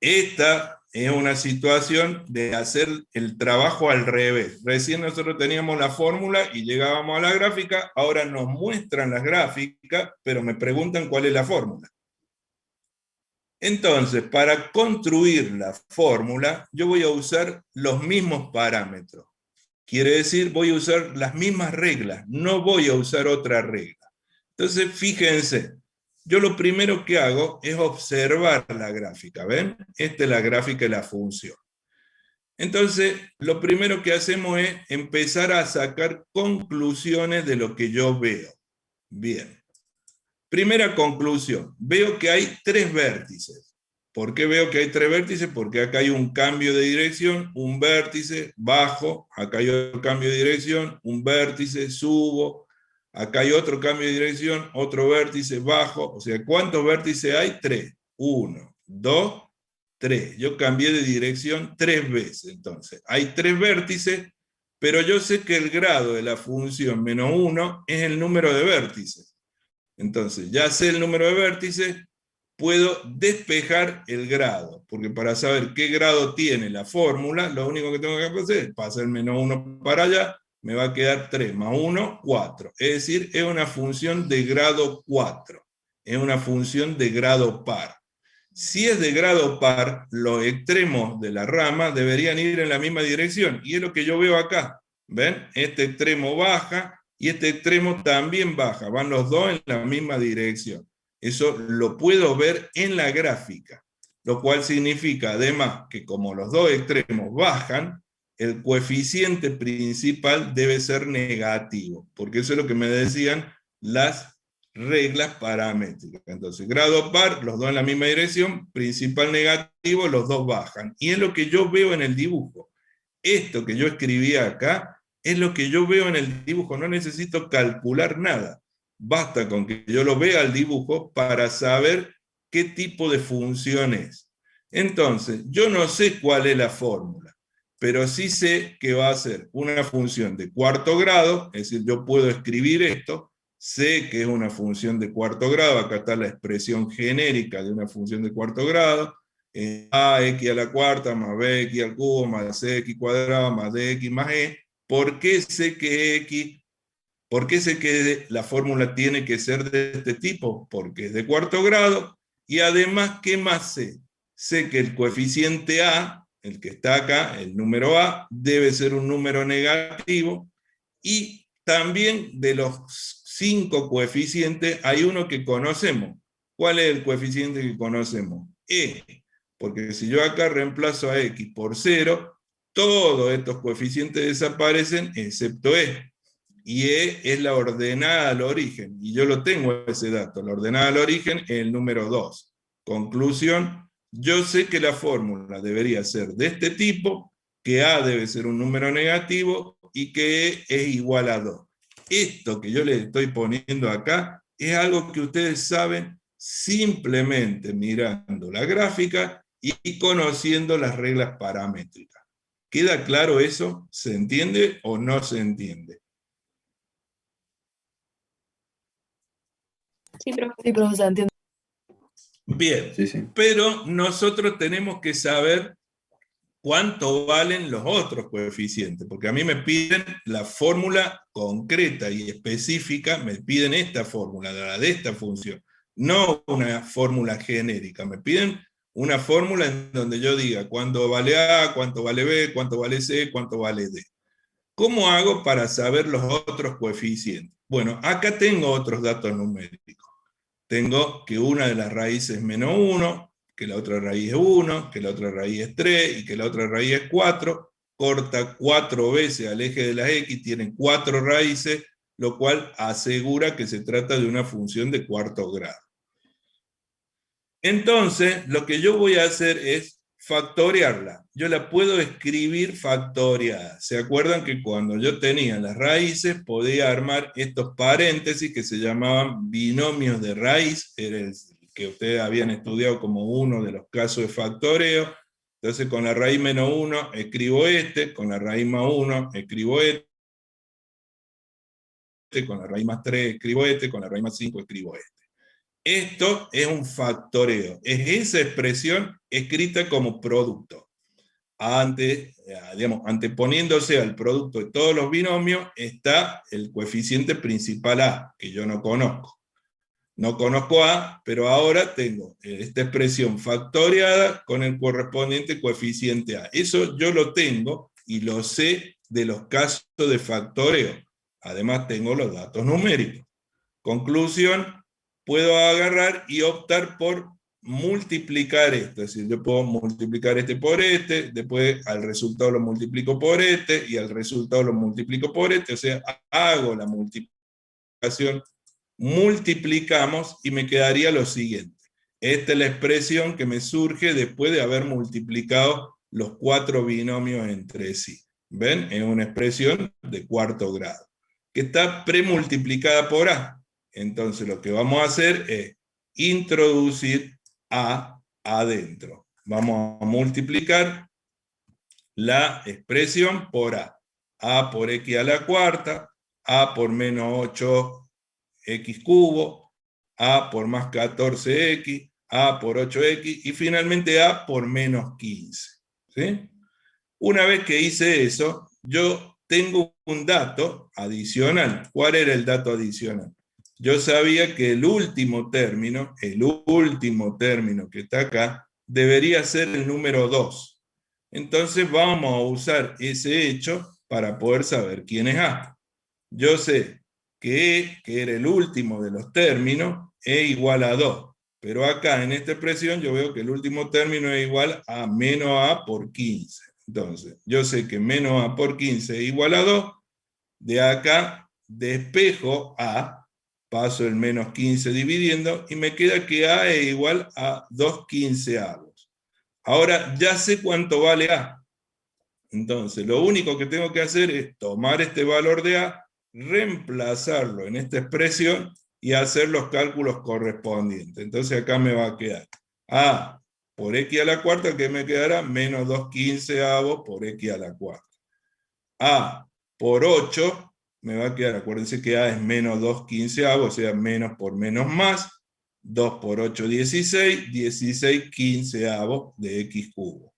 S1: Esta es una situación de hacer el trabajo al revés. Recién nosotros teníamos la fórmula y llegábamos a la gráfica, ahora nos muestran las gráficas, pero me preguntan cuál es la fórmula. Entonces, para construir la fórmula, yo voy a usar los mismos parámetros. Quiere decir, voy a usar las mismas reglas, no voy a usar otra regla. Entonces, fíjense, yo lo primero que hago es observar la gráfica, ¿ven? Esta es la gráfica de la función. Entonces, lo primero que hacemos es empezar a sacar conclusiones de lo que yo veo. Bien. Primera conclusión, veo que hay 3 vértices. ¿Por qué veo que hay 3 vértices? Porque acá hay un cambio de dirección, un vértice, bajo, acá hay otro cambio de dirección, un vértice, subo, acá hay otro cambio de dirección, otro vértice, bajo. O sea, ¿cuántos vértices hay? 3. 1, 2, 3. Yo cambié de dirección 3 veces. Entonces, hay 3 vértices, pero yo sé que el grado de la función menos 1 es el número de vértices. Entonces, ya sé el número de vértices, puedo despejar el grado, porque para saber qué grado tiene la fórmula, lo único que tengo que hacer es pasar menos 1 para allá, me va a quedar 3 más 1, 4. Es decir, es una función de grado 4, es una función de grado par. Si es de grado par, los extremos de la rama deberían ir en la misma dirección, y es lo que yo veo acá. ¿Ven? Este extremo baja, y este extremo también baja, van los dos en la misma dirección. Eso lo puedo ver en la gráfica, lo cual significa además que como los dos extremos bajan, el coeficiente principal debe ser negativo, porque eso es lo que me decían las reglas paramétricas. Entonces, grado par, los dos en la misma dirección, principal negativo, los dos bajan. Y es lo que yo veo en el dibujo. Esto que yo escribí acá es lo que yo veo en el dibujo, no necesito calcular nada. Basta con que yo lo vea al dibujo para saber qué tipo de función es. Entonces, yo no sé cuál es la fórmula, pero sí sé que va a ser una función de cuarto grado, es decir, yo puedo escribir esto, sé que es una función de cuarto grado, acá está la expresión genérica de una función de cuarto grado, ax a la cuarta más bx al cubo más cx cuadrado más dx más e. ¿Por qué sé que x? ¿Por qué sé que la fórmula tiene que ser de este tipo? Porque es de cuarto grado, y además, ¿qué más sé? Sé que el coeficiente a, el que está acá, el número a, debe ser un número negativo, y también de los 5 coeficientes hay uno que conocemos. ¿Cuál es el coeficiente que conocemos? E, porque si yo acá reemplazo a x por 0, todos estos coeficientes desaparecen excepto e. Y e es la ordenada al origen, y yo lo tengo ese dato. La ordenada al origen es el número 2. Conclusión, yo sé que la fórmula debería ser de este tipo, que a debe ser un número negativo y que e es igual a 2. Esto que yo les estoy poniendo acá es algo que ustedes saben simplemente mirando la gráfica y conociendo las reglas paramétricas. ¿Queda claro eso? ¿Se entiende o no se entiende?
S6: Sí, profe.
S4: Sí, profesor, entiendo.
S1: Bien,
S2: Sí, sí.
S1: pero nosotros tenemos que saber cuánto valen los otros coeficientes, porque a mí me piden la fórmula concreta y específica, me piden esta fórmula, la de esta función, no una fórmula genérica, me piden una fórmula en donde yo diga cuánto vale A, cuánto vale B, cuánto vale C, cuánto vale D. ¿Cómo hago para saber los otros coeficientes? Bueno, acá tengo otros datos numéricos. Tengo que una de las raíces es menos 1, que la otra raíz es 1, que la otra raíz es 3 y que la otra raíz es 4. Corta 4 veces al eje de las X, tienen 4 raíces, lo cual asegura que se trata de una función de cuarto grado. Entonces, lo que yo voy a hacer es factoriarla. Yo la puedo escribir factoriada. ¿Se acuerdan que cuando yo tenía las raíces podía armar estos paréntesis que se llamaban binomios de raíz? Era el que ustedes habían estudiado como uno de los casos de factoreo. Entonces con la raíz menos 1 escribo este, con la raíz más 1 escribo este, con la raíz más 3 escribo este, con la raíz más 5 escribo este. Esto es un factoreo, es esa expresión escrita como producto. Anteponiéndose al producto de todos los binomios está el coeficiente principal A, que yo no conozco. No conozco A, pero ahora tengo esta expresión factoriada con el correspondiente coeficiente A. Eso yo lo tengo y lo sé de los casos de factoreo. Además tengo los datos numéricos. Conclusión, puedo agarrar y optar por multiplicar esto, es decir, yo puedo multiplicar este por este, después al resultado lo multiplico por este, y al resultado lo multiplico por este, o sea, hago la multiplicación, multiplicamos, y me quedaría lo siguiente. Esta es la expresión que me surge después de haber multiplicado los 4 binomios entre sí. ¿Ven? Es una expresión de cuarto grado, que está premultiplicada por A. Entonces lo que vamos a hacer es introducir A adentro. Vamos a multiplicar la expresión por A. A por X a la cuarta, A por menos 8X cubo, A por más 14X, A por 8X y finalmente A por menos 15. ¿Sí? Una vez que hice eso, yo tengo un dato adicional. ¿Cuál era el dato adicional? Yo sabía que el último término que está acá, debería ser el número 2. Entonces vamos a usar ese hecho para poder saber quién es A. Yo sé que E, que era el último de los términos, es igual a 2. Pero acá en esta expresión yo veo que el último término es igual a menos A por 15. Entonces, yo sé que menos A por 15 es igual a 2. De acá despejo A, paso el menos 15 dividiendo, y me queda que A es igual a 2/15. Ahora ya sé cuánto vale A. Entonces, lo único que tengo que hacer es tomar este valor de A, reemplazarlo en esta expresión y hacer los cálculos correspondientes. Entonces acá me va a quedar A por X a la cuarta, que me quedará menos 2/15 por X a la cuarta. A por 8 me va a quedar, acuérdense que A es menos 2/15, o sea, menos por menos más, 2 por 8, 16, 16/15 de X cubo.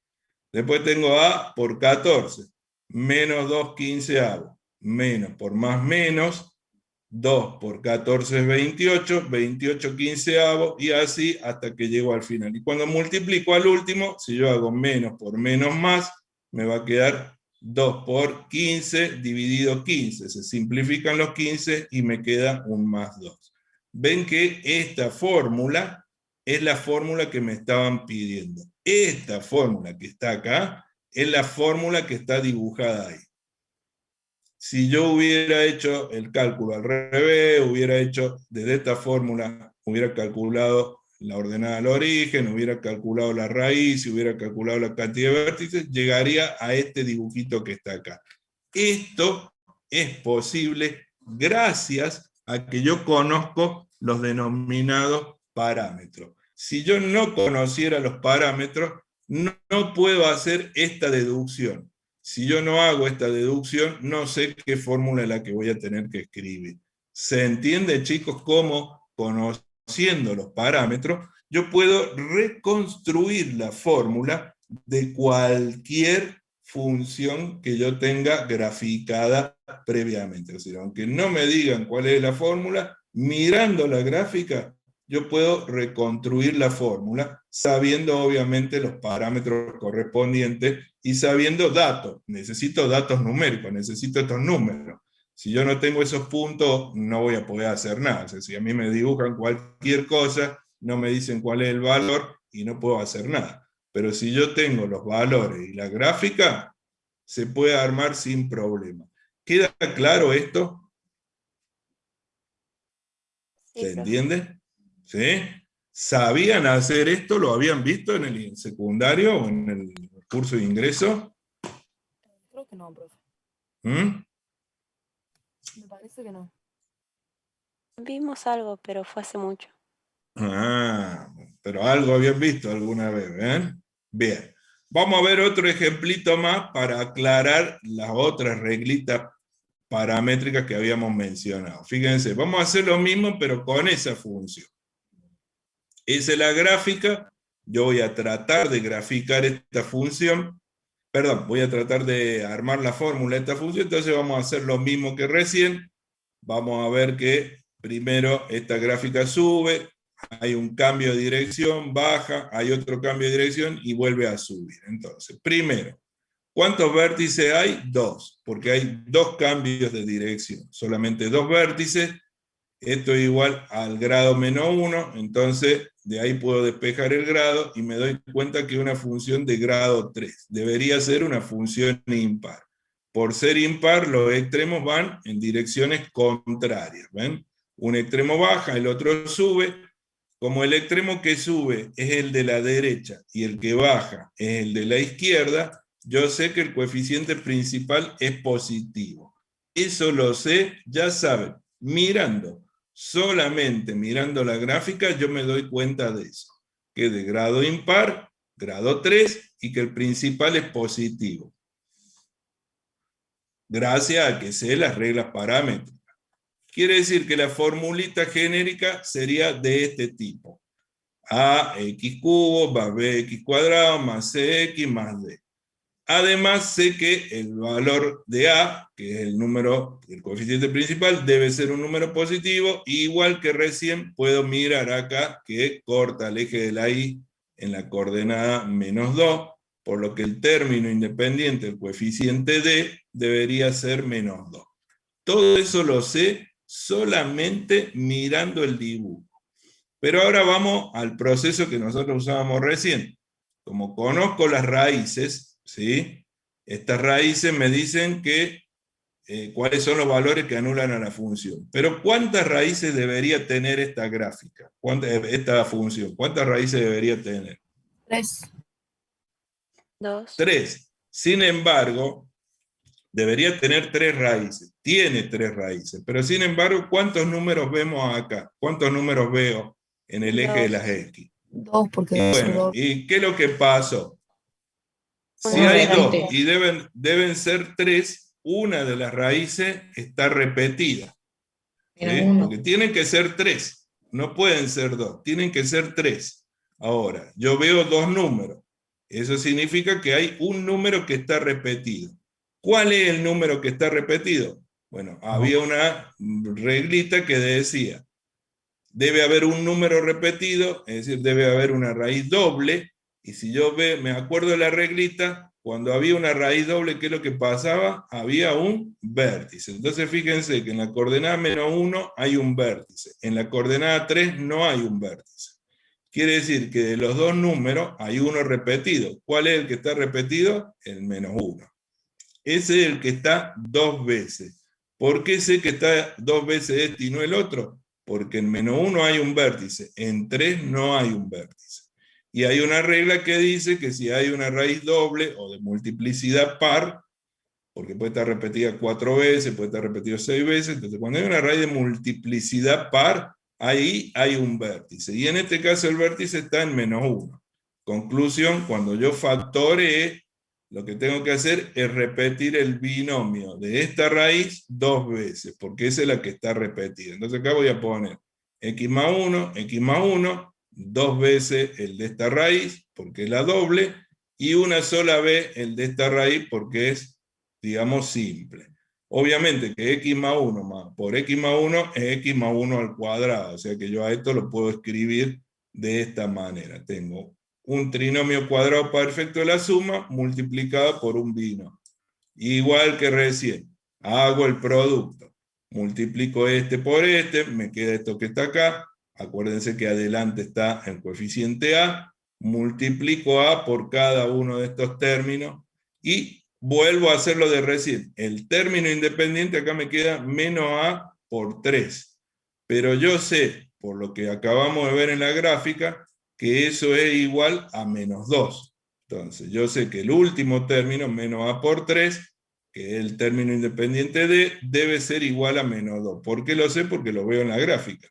S1: Después tengo A por 14, menos 2/15, menos por más menos, 2 por 14 es 28, 28/15, y así hasta que llego al final. Y cuando multiplico al último, si yo hago menos por menos más, me va a quedar 2 por 15 dividido 15. Se simplifican los 15 y me queda un más 2. Ven que esta fórmula es la fórmula que me estaban pidiendo. Esta fórmula que está acá es la fórmula que está dibujada ahí. Si yo hubiera hecho el cálculo al revés, hubiera hecho desde esta fórmula, hubiera calculado la ordenada al origen, hubiera calculado la raíz, hubiera calculado la cantidad de vértices, llegaría a este dibujito que está acá. Esto es posible gracias a que yo conozco los denominados parámetros. Si yo no conociera los parámetros, no puedo hacer esta deducción. Si yo no hago esta deducción, no sé qué fórmula es la que voy a tener que escribir. ¿Se entiende, chicos, cómo conocer conociendo los parámetros, yo puedo reconstruir la fórmula de cualquier función que yo tenga graficada previamente. Es decir, aunque no me digan cuál es la fórmula, mirando la gráfica, yo puedo reconstruir la fórmula, sabiendo obviamente los parámetros correspondientes y sabiendo datos. Necesito datos numéricos, necesito estos números. Si yo no tengo esos puntos, no voy a poder hacer nada. O sea, si a mí me dibujan cualquier cosa, no me dicen cuál es el valor y no puedo hacer nada. Pero si yo tengo los valores y la gráfica, se puede armar sin problema. ¿Queda claro esto?
S7: Sí,
S1: ¿Se
S7: profe.
S1: entiende? ¿Sí? ¿Sabían hacer esto? ¿Lo habían visto en el secundario o en el curso de ingreso?
S4: Creo que no, profe.
S1: ¿Mm?
S4: Me parece que no.
S7: Vimos algo, pero fue hace mucho.
S1: Ah, pero algo habían visto alguna vez, ¿ven? Bien. Vamos a ver otro ejemplito más para aclarar las otras reglitas paramétricas que habíamos mencionado. Fíjense, vamos a hacer lo mismo, pero con esa función. Esa es la gráfica. Yo voy a tratar de graficar esta función. Perdón, voy a tratar de armar la fórmula de esta función. Entonces vamos a hacer lo mismo que recién. Vamos a ver que primero esta gráfica sube, hay un cambio de dirección, baja, hay otro cambio de dirección y vuelve a subir. Entonces, primero, ¿cuántos vértices hay? 2, porque hay 2 cambios de dirección, solamente 2 vértices. Esto es igual al grado menos 1, entonces de ahí puedo despejar el grado y me doy cuenta que es una función de grado 3. Debería ser una función impar. Por ser impar, los extremos van en direcciones contrarias. ¿Ven? Un extremo baja, el otro sube. Como el extremo que sube es el de la derecha y el que baja es el de la izquierda, yo sé que el coeficiente principal es positivo. Eso lo sé, ya saben, mirando. Solamente mirando la gráfica yo me doy cuenta de eso, que de grado impar, grado 3, y que el principal es positivo. Gracias a que sé las reglas paramétricas. Quiere decir que la formulita genérica sería de este tipo. Ax cubo más bx cuadrado más cx más d. Además sé que el valor de A, que es el número, el coeficiente principal, debe ser un número positivo, igual que recién puedo mirar acá que corta el eje de la Y en la coordenada menos 2, por lo que el término independiente del coeficiente D debería ser menos 2. Todo eso lo sé solamente mirando el dibujo. Pero ahora vamos al proceso que nosotros usábamos recién. Como conozco las raíces, ¿sí? Estas raíces me dicen que cuáles son los valores que anulan a la función. Pero ¿cuántas raíces debería tener esta gráfica? Esta función. ¿Cuántas raíces debería tener?
S4: 3.
S7: 2.
S1: 3. Sin embargo, debería tener 3 raíces. Tiene 3 raíces. Pero sin embargo, ¿cuántos números vemos acá? ¿Cuántos números veo en el eje de las X?
S4: 2 porque
S1: Y
S4: debe ser
S1: bueno,
S4: 2.
S1: ¿y qué es lo que pasó? Si
S7: Una
S1: hay
S6: variante.
S1: 2 y deben ser 3, una de las raíces está repetida. ¿Sí?
S6: Menos 1.
S1: Porque tienen que ser 3. No pueden ser 2, tienen que ser 3. Ahora, yo veo 2 números. Eso significa que hay un número que está repetido. ¿Cuál es el número que está repetido? Bueno, había una reglita que decía, debe haber un número repetido, es decir, debe haber una raíz doble, y si yo me acuerdo de la reglita, cuando había una raíz doble, ¿qué es lo que pasaba? Había un vértice. Entonces fíjense que en la coordenada menos 1 hay un vértice, en la coordenada 3 no hay un vértice. Quiere decir que de los 2 números hay uno repetido. ¿Cuál es el que está repetido? El menos 1. Ese es el que está 2 veces. ¿Por qué sé que está 2 veces este y no el otro? Porque en menos 1 hay un vértice, en 3 no hay un vértice. Y hay una regla que dice que si hay una raíz doble o de multiplicidad par, porque puede estar repetida 4 veces, puede estar repetida 6 veces, entonces cuando hay una raíz de multiplicidad par, ahí hay un vértice. Y en este caso el vértice está en menos 1. Conclusión, cuando yo factoree, lo que tengo que hacer es repetir el binomio de esta raíz 2 veces, porque esa es la que está repetida. Entonces acá voy a poner x más 1, 2 veces el de esta raíz, porque es la doble, y una sola vez el de esta raíz, porque es, digamos, simple. Obviamente que x más 1 por x más 1 es x más 1 al cuadrado, o sea que yo a esto lo puedo escribir de esta manera. Tengo un trinomio cuadrado perfecto de la suma multiplicado por un binomio. Igual que recién, hago el producto, multiplico este por este, me queda esto que está acá, acuérdense que adelante está el coeficiente a, multiplico a por cada uno de estos términos y vuelvo a hacer lo de recién. El término independiente acá me queda menos a por 3, pero yo sé, por lo que acabamos de ver en la gráfica, que eso es igual a menos 2. Entonces, yo sé que el último término, menos a por 3, que es el término independiente de, debe ser igual a menos 2. ¿Por qué lo sé? Porque lo veo en la gráfica.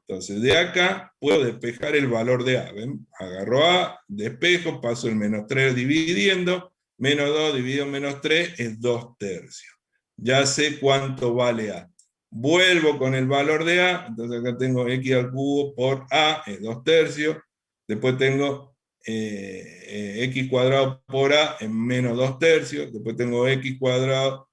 S1: Entonces, de acá puedo despejar el valor de a. ¿Ven? Agarro a, despejo, paso el menos 3 dividiendo, menos 2 dividido menos 3 es 2/3. Ya sé cuánto vale a. Vuelvo con el valor de a, entonces acá tengo x al cubo por a, es 2/3. Después tengo x cuadrado por a en menos 2/3. Después tengo x cuadrado,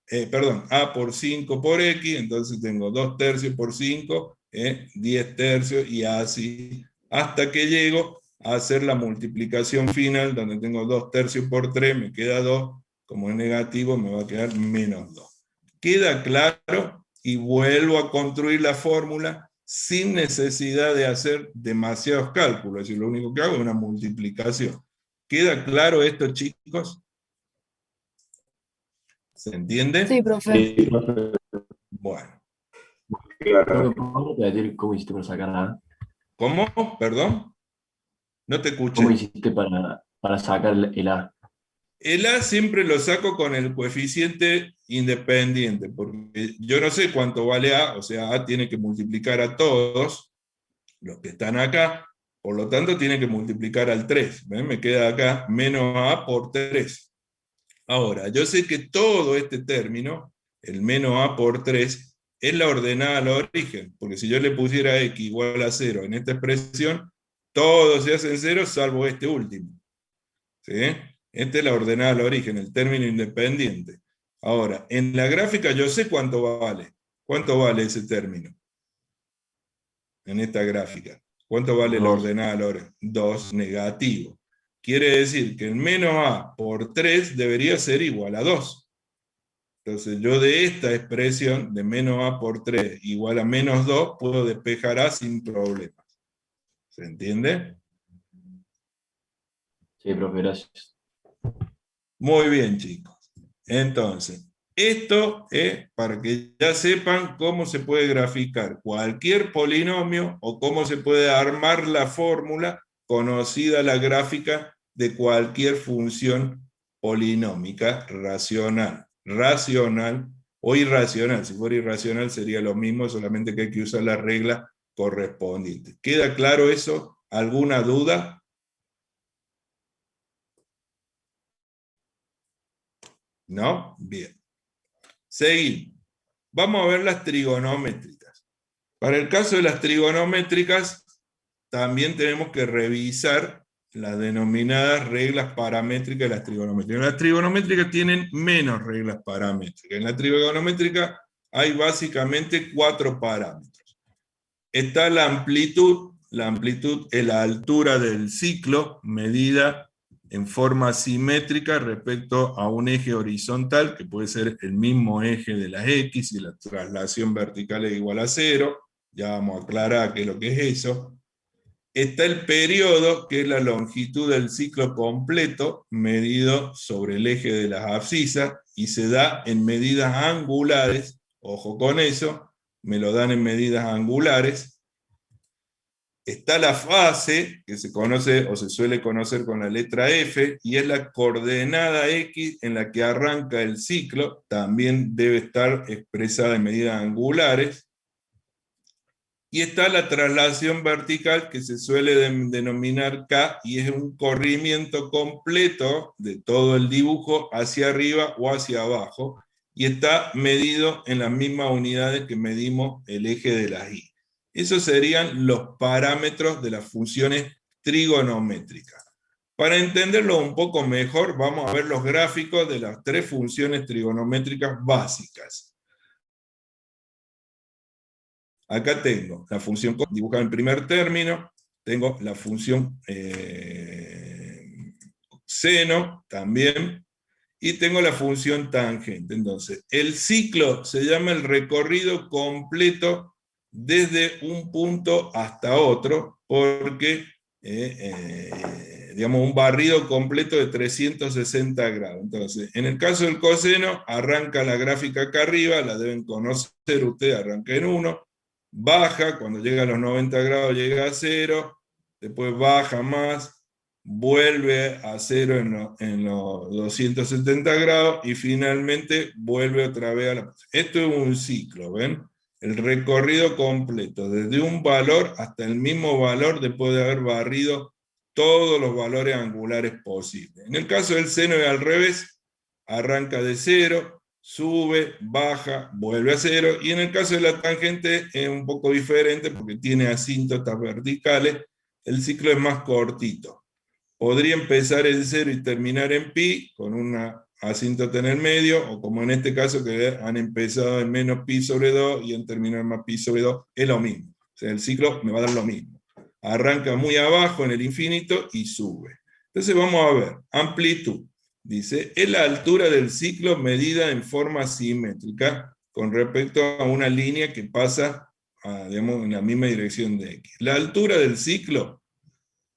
S1: a por 5 por x, entonces tengo 2/3 por 5, 10/3, y así, hasta que llego a hacer la multiplicación final, donde tengo 2/3 por 3, me queda 2, como es negativo me va a quedar menos 2. ¿Queda claro? Y vuelvo a construir la fórmula sin necesidad de hacer demasiados cálculos, es decir, lo único que hago es una multiplicación. ¿Queda claro esto, chicos? ¿Se entiende?
S4: Sí, profe.
S8: Sí, profe.
S1: Bueno.
S8: Profe, ¿puedo repetir cómo hiciste para sacar A?
S1: ¿Cómo? ¿Perdón? No te escuché.
S8: ¿Cómo hiciste para sacar el A?
S1: El A siempre lo saco con el coeficiente independiente, porque yo no sé cuánto vale A, o sea, A tiene que multiplicar a todos los que están acá, por lo tanto tiene que multiplicar al 3. ¿Ven? Me queda acá menos A por 3. Ahora, yo sé que todo este término, el menos A por 3, es la ordenada al origen, porque si yo le pusiera x igual a 0 en esta expresión, todo se hace en 0 salvo este último. ¿Sí? Esta es la ordenada al origen, el término independiente. Ahora, en la gráfica yo sé cuánto vale. ¿Cuánto vale ese término? En esta gráfica. ¿Cuánto vale la
S8: 2.
S1: ordenada al origen? 2 negativo. Quiere decir que el menos a por 3 debería ser igual a 2. Entonces yo de esta expresión de menos a por 3 igual a menos 2 puedo despejar a sin problemas. ¿Se entiende?
S8: Sí, profe, gracias.
S1: Muy bien, chicos. Entonces, esto es para que ya sepan cómo se puede graficar cualquier polinomio o cómo se puede armar la fórmula conocida la gráfica de cualquier función polinómica racional. Racional o irracional. Si fuera irracional sería lo mismo, solamente que hay que usar la regla correspondiente. ¿Queda claro eso? ¿Alguna duda? ¿No? Bien. Seguimos. Vamos a ver las trigonométricas. Para el caso de las trigonométricas, también tenemos que revisar las denominadas reglas paramétricas de las trigonométricas. Las trigonométricas tienen menos reglas paramétricas. En la trigonométrica hay básicamente 4 parámetros. Está la amplitud. La amplitud es la altura del ciclo medida en forma simétrica respecto a un eje horizontal, que puede ser el mismo eje de las X, y la traslación vertical es igual a 0, ya vamos a aclarar qué es lo que es eso. Está el periodo, que es la longitud del ciclo completo, medido sobre el eje de las abscisas, y se da en medidas angulares, ojo con eso, me lo dan en medidas angulares. Está la fase, que se conoce o se suele conocer con la letra F, y es la coordenada X en la que arranca el ciclo, también debe estar expresada en medidas angulares. Y está la traslación vertical, que se suele denominar K, y es un corrimiento completo de todo el dibujo hacia arriba o hacia abajo, y está medido en las mismas unidades que medimos el eje de las Y. Esos serían los parámetros de las funciones trigonométricas. Para entenderlo un poco mejor, vamos a ver los gráficos de las tres funciones trigonométricas básicas. Acá tengo la función dibujada en primer término, tengo la función seno también, y tengo la función tangente. Entonces, el ciclo se llama el recorrido completo desde un punto hasta otro, porque digamos, un barrido completo de 360 grados. Entonces, en el caso del coseno, arranca la gráfica acá arriba, la deben conocer ustedes, arranca en 1, baja, cuando llega a los 90 grados llega a 0, después baja más, vuelve a 0 en los 270 grados, y finalmente vuelve otra vez a la... Esto es un ciclo, ¿ven? El recorrido completo, desde un valor hasta el mismo valor después de haber barrido todos los valores angulares posibles. En el caso del seno es al revés, arranca de 0, sube, baja, vuelve a 0, y en el caso de la tangente es un poco diferente porque tiene asíntotas verticales, el ciclo es más cortito. Podría empezar en 0 y terminar en pi, con una asíntota en el medio, o como en este caso que han empezado en menos pi sobre 2 y han terminado en más pi sobre 2, es lo mismo. O sea, el ciclo me va a dar lo mismo. Arranca muy abajo en el infinito y sube. Entonces vamos a ver, amplitud. Dice, es la altura del ciclo medida en forma simétrica con respecto a una línea que pasa, digamos, en la misma dirección de x. La altura del ciclo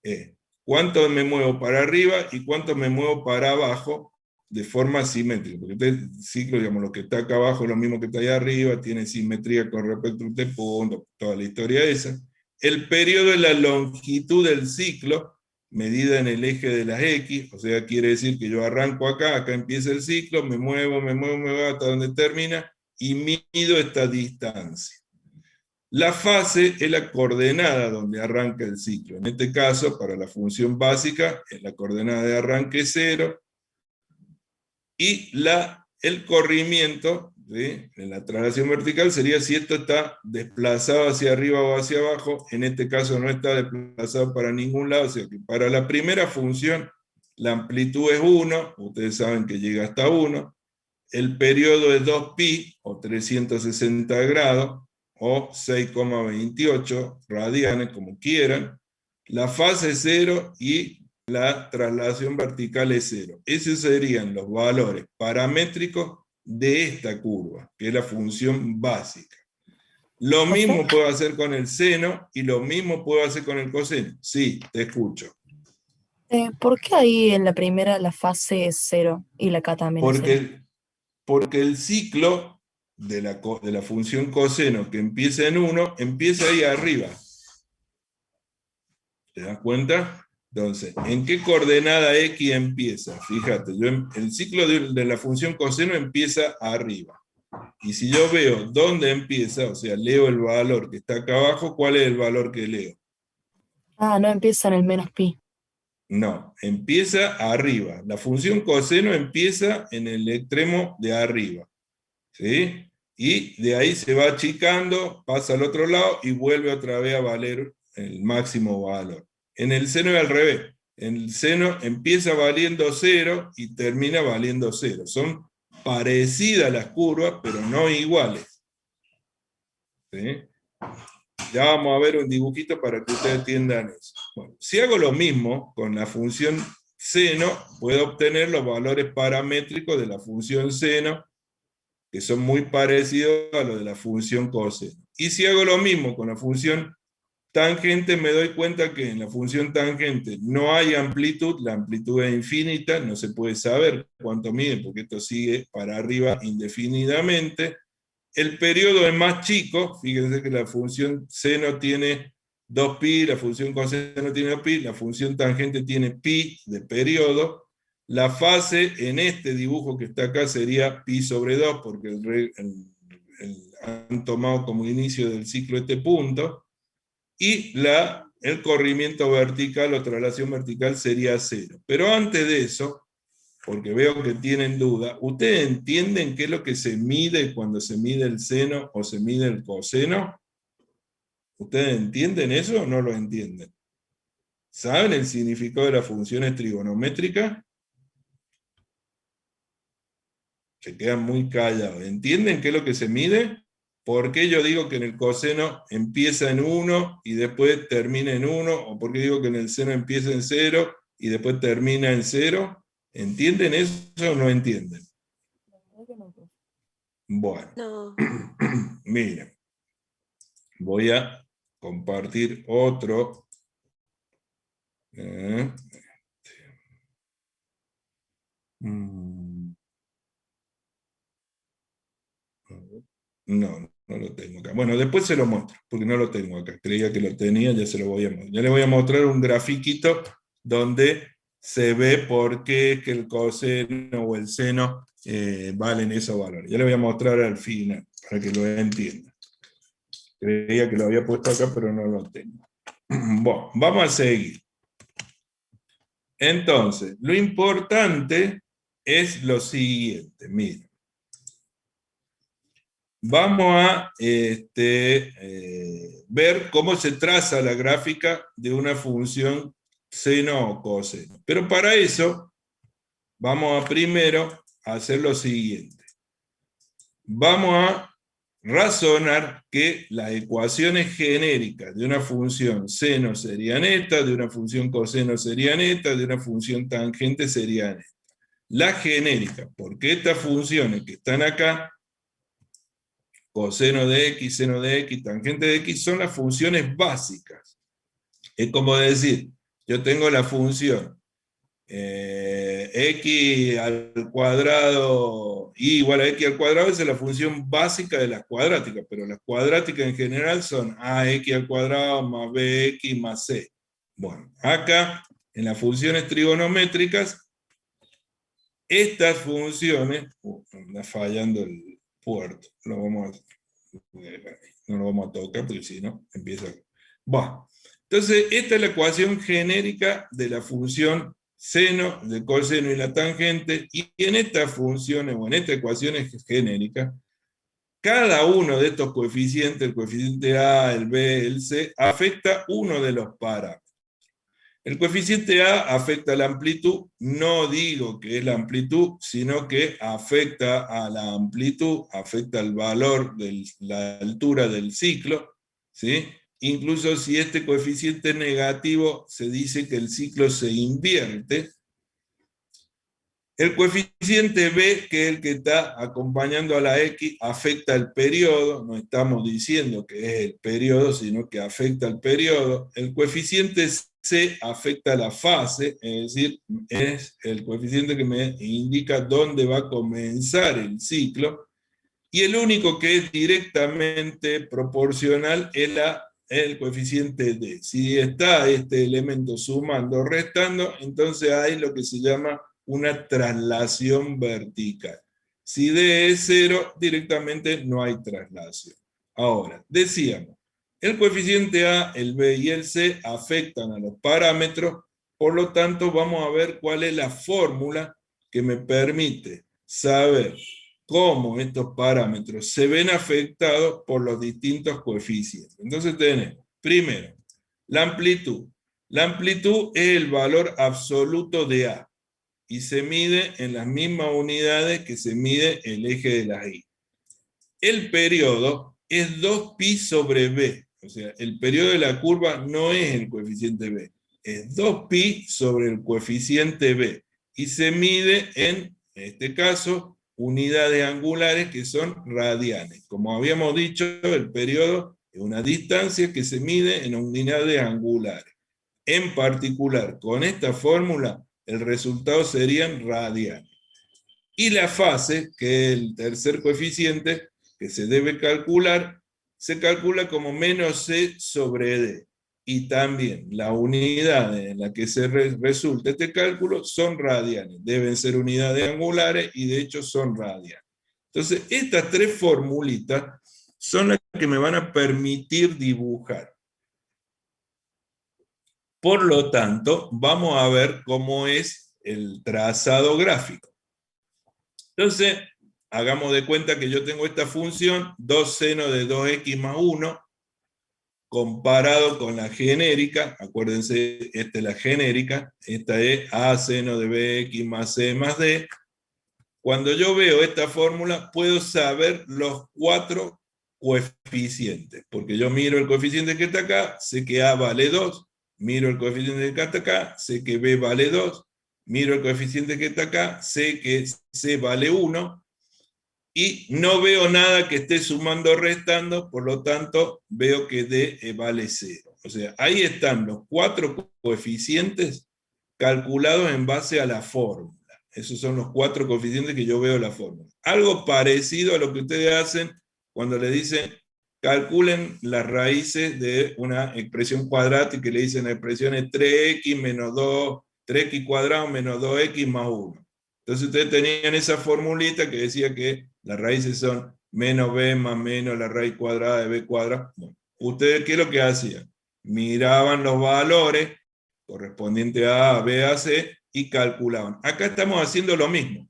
S1: es cuánto me muevo para arriba y cuánto me muevo para abajo de forma simétrica. Porque este ciclo, digamos, lo que está acá abajo es lo mismo que está allá arriba, tiene simetría con respecto a este punto, toda la historia esa. El periodo es la longitud del ciclo, medida en el eje de las X, o sea, quiere decir que yo arranco acá, acá empieza el ciclo, me muevo hasta donde termina, y mido esta distancia. La fase es la coordenada donde arranca el ciclo. En este caso, para la función básica, la coordenada de arranque es 0, y el corrimiento, ¿sí?, en la traslación vertical sería si esto está desplazado hacia arriba o hacia abajo. En este caso no está desplazado para ningún lado, o sea que para la primera función la amplitud es 1, ustedes saben que llega hasta 1, el periodo es 2pi, o 360 grados, o 6,28 radianes, como quieran, la fase es 0 y la traslación vertical es 0. Esos serían los valores paramétricos de esta curva, que es la función básica. Lo mismo puedo hacer con el seno y lo mismo puedo hacer con el coseno. Sí, te escucho.
S4: ¿Por qué ahí en la primera la fase es 0 y la acá también es 0?
S1: Porque el ciclo de la función coseno que empieza en 1, empieza ahí arriba. ¿Te das cuenta? Entonces, ¿en qué coordenada X empieza? Fíjate, el ciclo de la función coseno empieza arriba. Y si yo veo dónde empieza, o sea, leo el valor que está acá abajo, ¿cuál es el valor que leo?
S4: Ah, no empieza en el menos pi.
S1: No, empieza arriba. La función coseno empieza en el extremo de arriba, ¿sí? Y de ahí se va achicando, pasa al otro lado y vuelve otra vez a valer el máximo valor. En el seno es al revés. En el seno empieza valiendo 0 y termina valiendo 0. Son parecidas las curvas, pero no iguales. ¿Sí? Ya vamos a ver un dibujito para que ustedes entiendan eso. Bueno, si hago lo mismo con la función seno, puedo obtener los valores paramétricos de la función seno, que son muy parecidos a los de la función coseno. Y si hago lo mismo con la función tangente, me doy cuenta que en la función tangente no hay amplitud, la amplitud es infinita, no se puede saber cuánto mide, porque esto sigue para arriba indefinidamente. El periodo es más chico, fíjense que la función seno tiene 2pi, la función coseno tiene 2pi, la función tangente tiene pi de periodo. La fase en este dibujo que está acá sería pi sobre 2, porque han tomado como inicio del ciclo este punto, y el corrimiento vertical o traslación vertical sería 0. Pero antes de eso, porque veo que tienen duda, ¿ustedes entienden qué es lo que se mide cuando se mide el seno o se mide el coseno? ¿Ustedes entienden eso o no lo entienden? ¿Saben el significado de las funciones trigonométricas? Se quedan muy callados. ¿Entienden qué es lo que se mide? ¿Por qué yo digo que en el coseno empieza en 1 y después termina en 1? ¿O por qué digo que en el seno empieza en 0 y después termina en 0? ¿Entienden eso o no entienden? Bueno,
S7: No.
S1: miren, voy a compartir otro. No, no lo tengo acá. Bueno, después se lo muestro, porque no lo tengo acá. Creía que lo tenía, ya se lo voy a mostrar. Ya le voy a mostrar un grafiquito donde se ve por qué es que el coseno o el seno valen esos valores. Ya le voy a mostrar al final, para que lo entiendan. Creía que lo había puesto acá, pero no lo tengo. Bueno, vamos a seguir. Entonces, lo importante es lo siguiente, miren. Vamos a ver cómo se traza la gráfica de una función seno o coseno. Pero para eso, vamos a primero hacer lo siguiente. Vamos a razonar que las ecuaciones genéricas de una función seno serían esta, de una función coseno serían esta, de una función tangente serían esta. Las genéricas, porque estas funciones que están acá, coseno de x, seno de x, tangente de x, son las funciones básicas. Es como decir, yo tengo la función x al cuadrado, y igual a x al cuadrado, esa es la función básica de las cuadráticas, pero las cuadráticas en general son ax al cuadrado más bx más c. Bueno, acá, en las funciones trigonométricas, estas funciones, anda fallando el puerto, no lo vamos a tocar porque si no, empieza. Bueno, entonces esta es la ecuación genérica de la función seno, de coseno y la tangente, y en estas funciones, o en esta ecuación genérica, cada uno de estos coeficientes, el coeficiente A, el B, el C, afecta uno de los parámetros. El coeficiente A afecta la amplitud, no digo que es la amplitud, sino que afecta a la amplitud, afecta el valor de la altura del ciclo, ¿sí? Incluso si este coeficiente es negativo, se dice que el ciclo se invierte. El coeficiente B, que es el que está acompañando a la X, afecta el periodo, no estamos diciendo que es el periodo, sino que afecta el periodo. El coeficiente C afecta la fase, es decir, es el coeficiente que me indica dónde va a comenzar el ciclo, y el único que es directamente proporcional es el coeficiente D. Si está este elemento sumando o restando, entonces hay lo que se llama una traslación vertical. Si D es 0, directamente no hay traslación. Ahora, decíamos, el coeficiente A, el B y el C afectan a los parámetros, por lo tanto vamos a ver cuál es la fórmula que me permite saber cómo estos parámetros se ven afectados por los distintos coeficientes. Entonces tenemos, primero, la amplitud. La amplitud es el valor absoluto de A y se mide en las mismas unidades que se mide el eje de la Y. El periodo es 2pi sobre B, o sea, el periodo de la curva no es el coeficiente B, es 2pi sobre el coeficiente B y se mide en este caso unidades angulares que son radianes. Como habíamos dicho, el periodo es una distancia que se mide en unidades angulares. En particular, con esta fórmula, el resultado serían radianes. Y la fase, que es el tercer coeficiente que se debe calcular, se calcula como menos c sobre d. Y también la unidad en la que se resulta este cálculo son radianes. Deben ser unidades angulares y de hecho son radianes. Entonces, estas tres formulitas son las que me van a permitir dibujar. Por lo tanto, vamos a ver cómo es el trazado gráfico. Entonces, hagamos de cuenta que yo tengo esta función, 2 seno de 2x más 1, comparado con la genérica. Acuérdense, esta es la genérica, esta es A seno de Bx más C más D. Cuando yo veo esta fórmula, puedo saber los 4 coeficientes, porque yo miro el coeficiente que está acá, sé que A vale 2, miro el coeficiente que está acá, sé que B vale 2, miro el coeficiente que está acá, sé que C vale 1, y no veo nada que esté sumando o restando, por lo tanto veo que D vale 0. O sea, ahí están los 4 coeficientes calculados en base a la fórmula. Esos son los 4 coeficientes que yo veo en la fórmula. Algo parecido a lo que ustedes hacen cuando le dicen calculen las raíces de una expresión cuadrática y le dicen la expresión es 3x menos 2, 3x cuadrado menos 2x más 1. Entonces ustedes tenían esa formulita que decía que las raíces son menos b más menos la raíz cuadrada de b cuadrado. Bueno, ¿ustedes qué es lo que hacían? Miraban los valores correspondientes a B, a C y calculaban. Acá estamos haciendo lo mismo.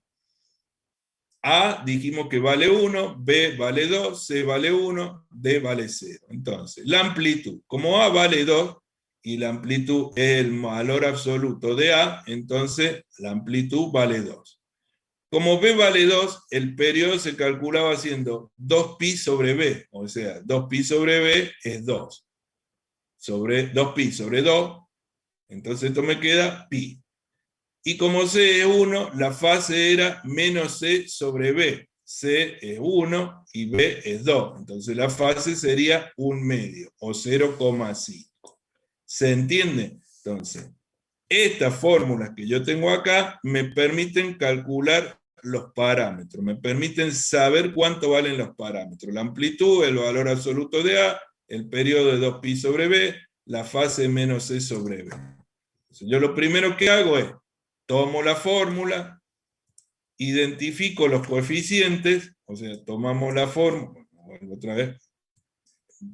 S1: A dijimos que vale 1, B vale 2, C vale 1, D vale 0. Entonces, la amplitud, como A vale 2, y la amplitud es el valor absoluto de A, entonces la amplitud vale 2. Como B vale 2, el periodo se calculaba haciendo 2pi sobre B, o sea, 2pi sobre B es 2. Sobre 2pi sobre 2, entonces esto me queda pi. Y como C es 1, la fase era menos C sobre B. C es 1 y B es 2. Entonces la fase sería 1/2 o 0,5. ¿Se entiende? Entonces, estas fórmulas que yo tengo acá me permiten calcular los parámetros, me permiten saber cuánto valen los parámetros. La amplitud, el valor absoluto de A, el periodo de 2pi sobre B, la fase menos C sobre B. Entonces, yo lo primero que hago es, tomo la fórmula, identifico los coeficientes, o sea, tomamos la fórmula, otra vez,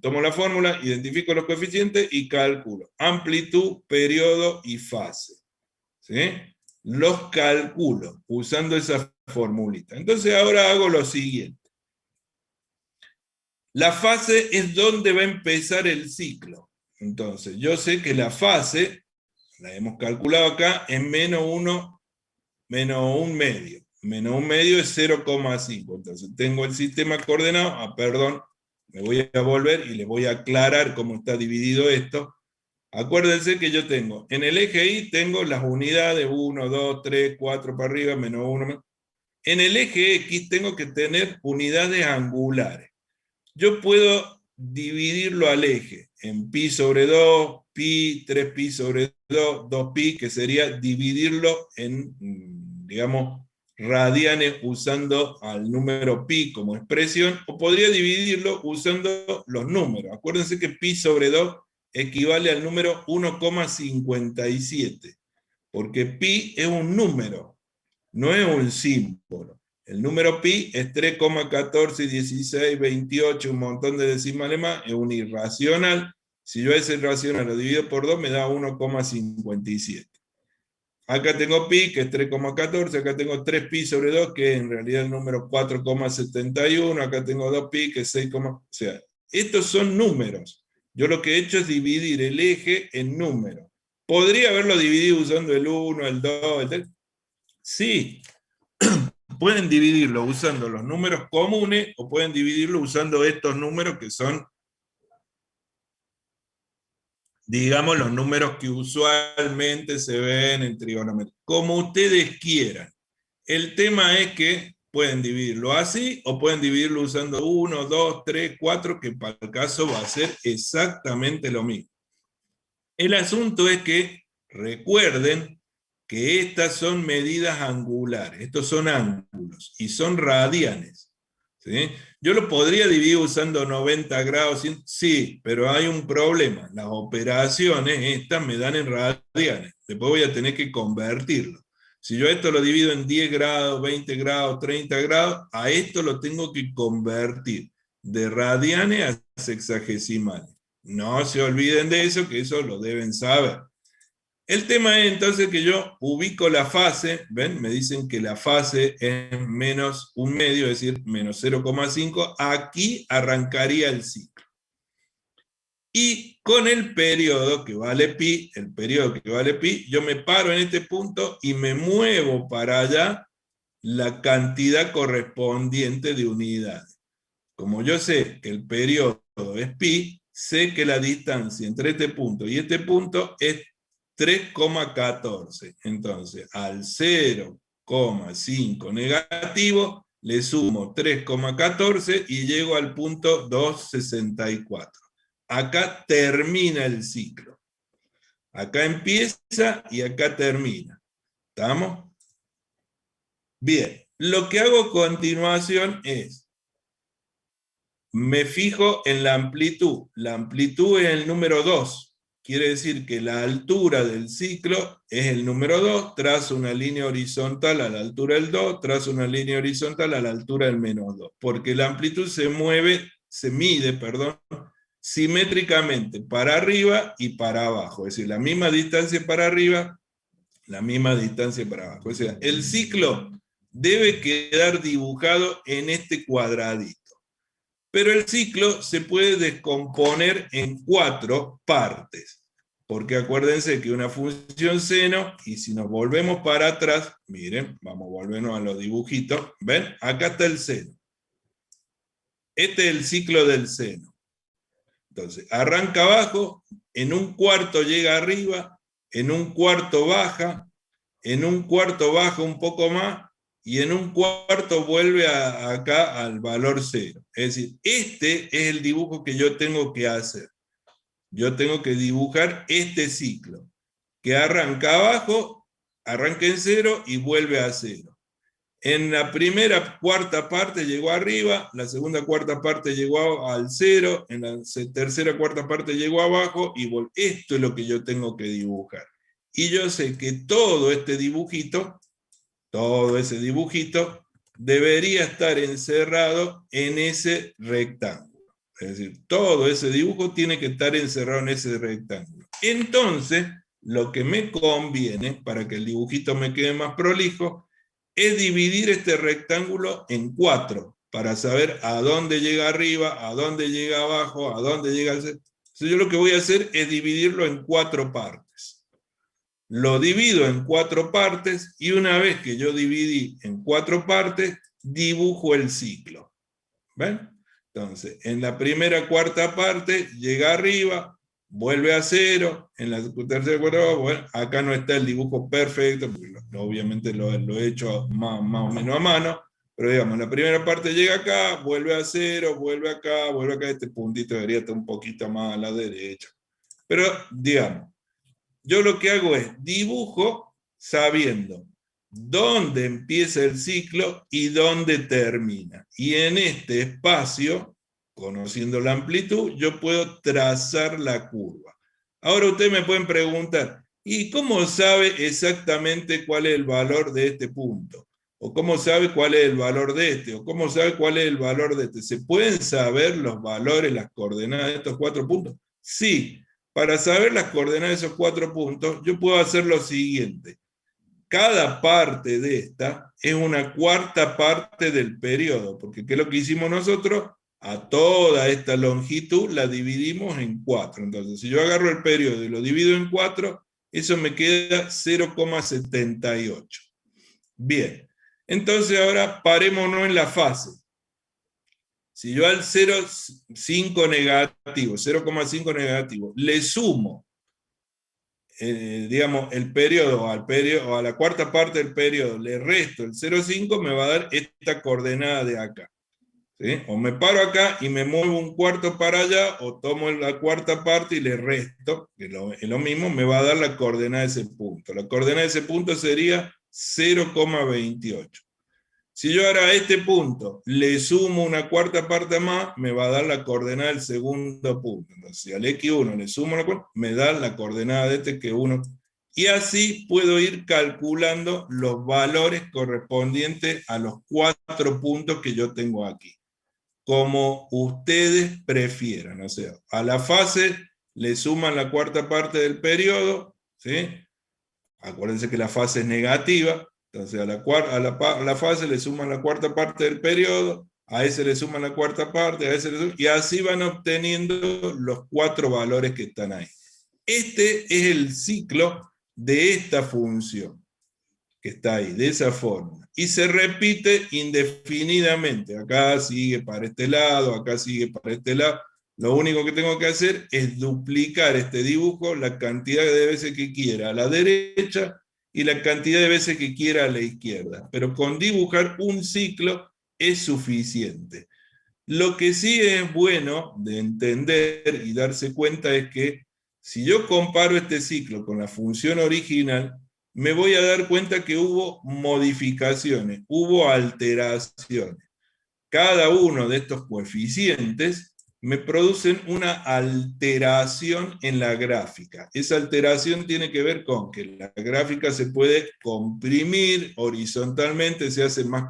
S1: tomo la fórmula, identifico los coeficientes y calculo amplitud, periodo y fase. ¿Sí? Los calculo usando esa formulita. Entonces ahora hago lo siguiente. La fase es donde va a empezar el ciclo. Entonces yo sé que la fase, la hemos calculado acá, es menos 1 menos 1/2. Menos 1/2 es 0,5. Entonces tengo el sistema coordenado, perdón, me voy a volver y les voy a aclarar cómo está dividido esto. Acuérdense que yo tengo, en el eje Y tengo las unidades 1, 2, 3, 4 para arriba, menos 1. En el eje X tengo que tener unidades angulares. Yo puedo dividirlo al eje en pi sobre 2, pi, 3pi sobre 2, 2pi, que sería dividirlo en, digamos, radianes usando al número pi como expresión, o podría dividirlo usando los números. Acuérdense que pi sobre 2 equivale al número 1,57, porque pi es un número, no es un símbolo. El número pi es 3,14, 16, 28, un montón de decimales más, es un irracional. Si yo a ese irracional lo divido por 2, me da 1,57. Acá tengo pi, que es 3,14, acá tengo 3pi sobre 2, que es en realidad el número 4,71, acá tengo 2pi, que es 6, o sea, estos son números. Yo lo que he hecho es dividir el eje en números. ¿Podría haberlo dividido usando el 1, el 2, el 3? Sí. Pueden dividirlo usando los números comunes o pueden dividirlo usando estos números que son, digamos, los números que usualmente se ven en trigonometría. Como ustedes quieran. El tema es que pueden dividirlo así o pueden dividirlo usando 1, 2, 3, 4, que para el caso va a ser exactamente lo mismo. El asunto es que recuerden que estas son medidas angulares, estos son ángulos y son radianes. ¿Sí? Yo lo podría dividir usando 90 grados, sí, pero hay un problema. Las operaciones estas me dan en radianes, después voy a tener que convertirlo. Si yo esto lo divido en 10 grados, 20 grados, 30 grados, a esto lo tengo que convertir de radianes a sexagesimales. No se olviden de eso, que eso lo deben saber. El tema es entonces que yo ubico la fase, ¿ven? Me dicen que la fase es menos 1/2, es decir, menos 0,5. Aquí arrancaría el ciclo. Y con el periodo que vale pi, yo me paro en este punto y me muevo para allá la cantidad correspondiente de unidades. Como yo sé que el periodo es pi, sé que la distancia entre este punto y este punto es 3,14. Entonces, al 0,5 negativo, le sumo 3,14 y llego al punto 2,64. Acá termina el ciclo. Acá empieza y acá termina. ¿Estamos? Bien, lo que hago a continuación es, me fijo en la amplitud. La amplitud es el número 2. Quiere decir que la altura del ciclo es el número 2, trazo una línea horizontal a la altura del 2, trazo una línea horizontal a la altura del menos 2. Porque la amplitud se mide, simétricamente para arriba y para abajo. Es decir, la misma distancia para arriba, la misma distancia para abajo. O sea, el ciclo debe quedar dibujado en este cuadradito. Pero el ciclo se puede descomponer en 4 partes. Porque acuérdense que una función seno, y si nos volvemos para atrás, miren, vamos a volvernos a los dibujitos, ¿ven? Acá está el seno. Este es el ciclo del seno. Entonces, arranca abajo, en un cuarto llega arriba, en un cuarto baja, en un cuarto baja un poco más, y en un cuarto vuelve acá al valor 0. Es decir, este es el dibujo que yo tengo que hacer. Yo tengo que dibujar este ciclo, que arranca abajo, arranca en 0 y vuelve a 0. En la primera cuarta parte llegó arriba, la segunda cuarta parte llegó al 0, en la tercera cuarta parte llegó abajo, y esto es lo que yo tengo que dibujar. Y yo sé que todo ese dibujito, debería estar encerrado en ese rectángulo. Es decir, todo ese dibujo tiene que estar encerrado en ese rectángulo. Entonces, lo que me conviene, para que el dibujito me quede más prolijo, es dividir este rectángulo en 4, para saber a dónde llega arriba, a dónde llega abajo, a dónde llega al centro. Entonces yo lo que voy a hacer es dividirlo en 4 partes. Lo divido en 4 partes, y una vez que yo dividí en 4 partes, dibujo el ciclo. ¿Ven? Entonces, en la primera cuarta parte, llega arriba, vuelve a 0, en la tercera cuarta, bueno, acá no está el dibujo perfecto, porque obviamente lo he hecho más o menos a mano, pero digamos, la primera parte llega acá, vuelve a 0, vuelve acá, este puntito debería estar un poquito más a la derecha. Pero, digamos, yo lo que hago es dibujo sabiendo dónde empieza el ciclo y dónde termina. Y en este espacio, conociendo la amplitud, yo puedo trazar la curva. Ahora ustedes me pueden preguntar, ¿y cómo sabe exactamente cuál es el valor de este punto? ¿O cómo sabe cuál es el valor de este? ¿O cómo sabe cuál es el valor de este? ¿Se pueden saber los valores, las coordenadas de estos 4 puntos? Sí. Para saber las coordenadas de esos 4 puntos, yo puedo hacer lo siguiente. Cada parte de esta es una cuarta parte del periodo, porque ¿qué es lo que hicimos nosotros? A toda esta longitud la dividimos en 4. Entonces, si yo agarro el periodo y lo divido en 4, eso me queda 0,78. Bien, entonces ahora parémonos en la fase. Si yo al 0,5 negativo, le sumo, digamos, el periodo, o a la cuarta parte del periodo, le resto el 0,5, me va a dar esta coordenada de acá. ¿Sí? O me paro acá y me muevo un cuarto para allá, o tomo la cuarta parte y le resto, que es lo mismo, me va a dar la coordenada de ese punto. La coordenada de ese punto sería 0,28. Si yo ahora a este punto le sumo una cuarta parte más, me va a dar la coordenada del segundo punto. Entonces, si al x1 le sumo una cuarta, me da la coordenada de este que 1. Y así puedo ir calculando los valores correspondientes a los 4 puntos que yo tengo aquí. Como ustedes prefieran. O sea, a la fase le suman la cuarta parte del periodo, ¿sí? Acuérdense que la fase es negativa. Entonces a la fase le suman la cuarta parte del periodo, a ese le suman la cuarta parte, a ese le suman, y así van obteniendo los 4 valores que están ahí. Este es el ciclo de esta función que está ahí, de esa forma. Y se repite indefinidamente. Acá sigue para este lado, acá sigue para este lado. Lo único que tengo que hacer es duplicar este dibujo la cantidad de veces que quiera a la derecha y la cantidad de veces que quiera a la izquierda. Pero con dibujar un ciclo es suficiente. Lo que sí es bueno de entender y darse cuenta es que si yo comparo este ciclo con la función original, me voy a dar cuenta que hubo modificaciones, hubo alteraciones. Cada uno de estos coeficientes me producen una alteración en la gráfica. Esa alteración tiene que ver con que la gráfica se puede comprimir horizontalmente, se hace más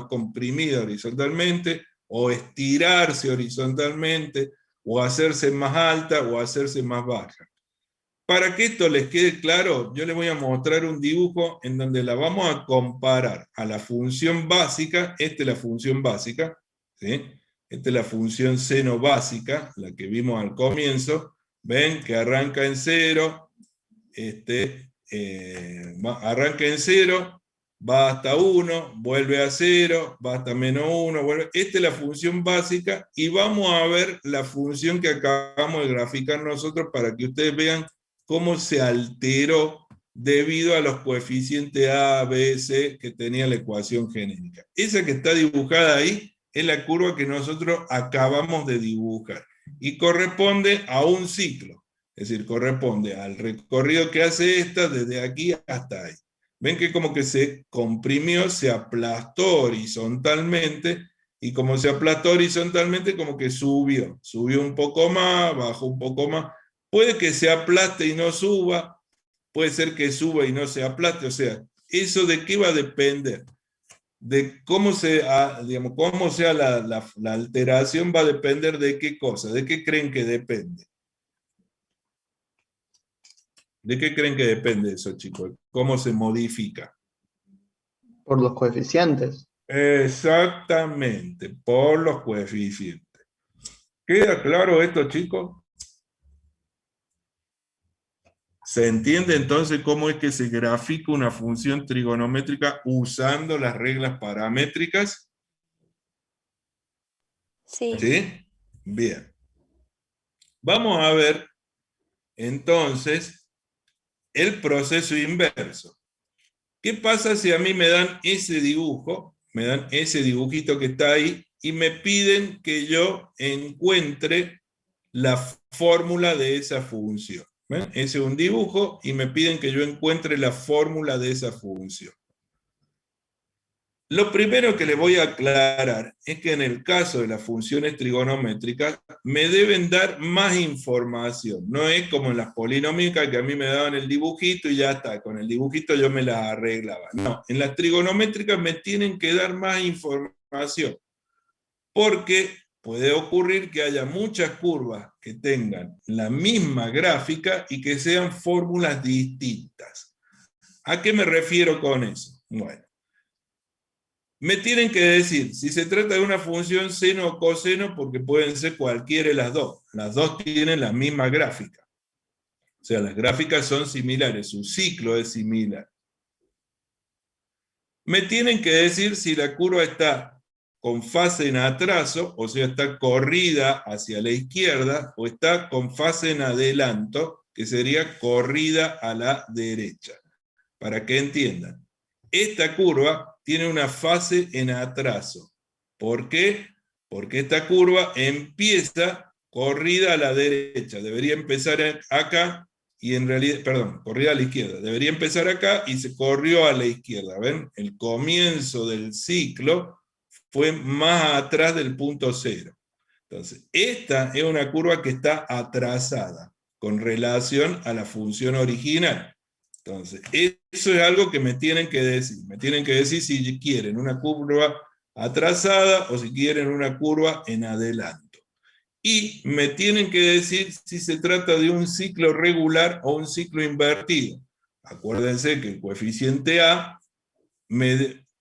S1: comprimida horizontalmente, o estirarse horizontalmente, o hacerse más alta, o hacerse más baja. Para que esto les quede claro, yo les voy a mostrar un dibujo en donde la vamos a comparar a la función básica. Esta es la función básica, ¿sí? Esta es la función seno básica, la que vimos al comienzo. Ven que arranca en 0, arranca en 0, va hasta 1, vuelve a 0, va hasta menos 1, vuelve. Esta es la función básica, y vamos a ver la función que acabamos de graficar nosotros para que ustedes vean cómo se alteró debido a los coeficientes A, B, C que tenía la ecuación genérica. Esa que está dibujada ahí es la curva que nosotros acabamos de dibujar, y corresponde a un ciclo, es decir, corresponde al recorrido que hace esta desde aquí hasta ahí. Ven que como que se comprimió, se aplastó horizontalmente, y como se aplastó horizontalmente, como que subió un poco más, bajó un poco más. Puede que se aplaste y no suba, puede ser que suba y no se aplaste. O sea, ¿eso de qué va a depender? De cómo sea, digamos, cómo sea la alteración, va a depender de qué cosa. ¿De qué creen que depende? ¿De qué creen que depende eso, chicos? ¿Cómo se modifica?
S9: Por los coeficientes.
S1: Exactamente, por los coeficientes. ¿Queda claro esto, chicos? ¿Se entiende entonces cómo es que se grafica una función trigonométrica usando las reglas paramétricas?
S7: Sí.
S1: ¿Sí? Bien. Vamos a ver entonces el proceso inverso. ¿Qué pasa si a mí me dan ese dibujo, me dan ese dibujito que está ahí, y me piden que yo encuentre la fórmula de esa función? ¿Ven? Ese es un dibujo y me piden que yo encuentre la fórmula de esa función. Lo primero que les voy a aclarar es que en el caso de las funciones trigonométricas me deben dar más información. No es como en las polinómicas, que a mí me daban el dibujito y ya está, con el dibujito yo me las arreglaba. No, en las trigonométricas me tienen que dar más información, porque puede ocurrir que haya muchas curvas que tengan la misma gráfica y que sean fórmulas distintas. ¿A qué me refiero con eso? Bueno, me tienen que decir si se trata de una función seno o coseno, porque pueden ser cualquiera de las dos. Las dos tienen la misma gráfica. O sea, las gráficas son similares, su ciclo es similar. Me tienen que decir si la curva está con fase en atraso, o sea, está corrida hacia la izquierda, o está con fase en adelanto, que sería corrida a la derecha. Para que entiendan, esta curva tiene una fase en atraso. ¿Por qué? Porque esta curva empieza corrida a la derecha. Debería empezar acá, y en realidad, perdón, corrida a la izquierda. Debería empezar acá y se corrió a la izquierda. ¿Ven? El comienzo del ciclo fue más atrás del punto cero. Entonces, esta es una curva que está atrasada con relación a la función original. Entonces, eso es algo que me tienen que decir. Me tienen que decir si quieren una curva atrasada o si quieren una curva en adelanto. Y me tienen que decir si se trata de un ciclo regular o un ciclo invertido. Acuérdense que el coeficiente A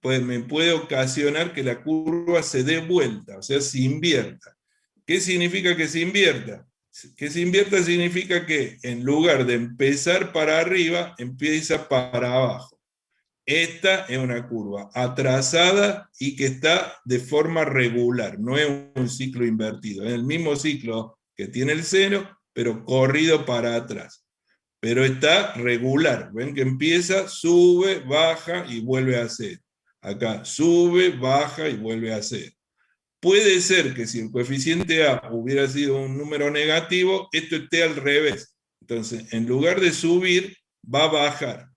S1: pues me puede ocasionar que la curva se dé vuelta, o sea, se invierta. ¿Qué significa que se invierta? Que se invierta significa que en lugar de empezar para arriba, empieza para abajo. Esta es una curva atrasada y que está de forma regular, no es un ciclo invertido, es el mismo ciclo que tiene el seno, pero corrido para atrás. Pero está regular, ven que empieza, sube, baja y vuelve a cero. Acá sube, baja y vuelve a cero. Puede ser que si el coeficiente A hubiera sido un número negativo, esto esté al revés. Entonces, en lugar de subir, va a bajar.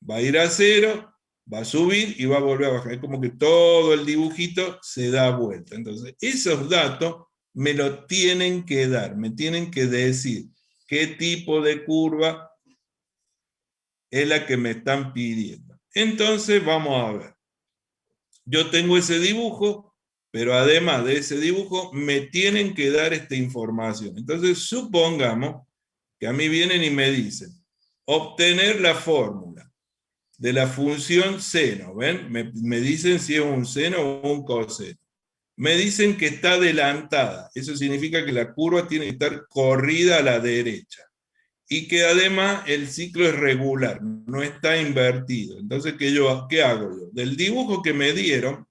S1: Va a ir a cero, va a subir y va a volver a bajar. Es como que todo el dibujito se da vuelta. Entonces, esos datos me lo tienen que dar, me tienen que decir qué tipo de curva es la que me están pidiendo. Entonces, vamos a ver. Yo tengo ese dibujo, pero además de ese dibujo, me tienen que dar esta información. Entonces, supongamos que a mí vienen y me dicen, obtener la fórmula de la función seno, ¿ven? Me dicen si es un seno o un coseno. Me dicen que está adelantada, eso significa que la curva tiene que estar corrida a la derecha. Y que además el ciclo es regular, no está invertido. Entonces, ¿qué hago yo? Del dibujo que me dieron,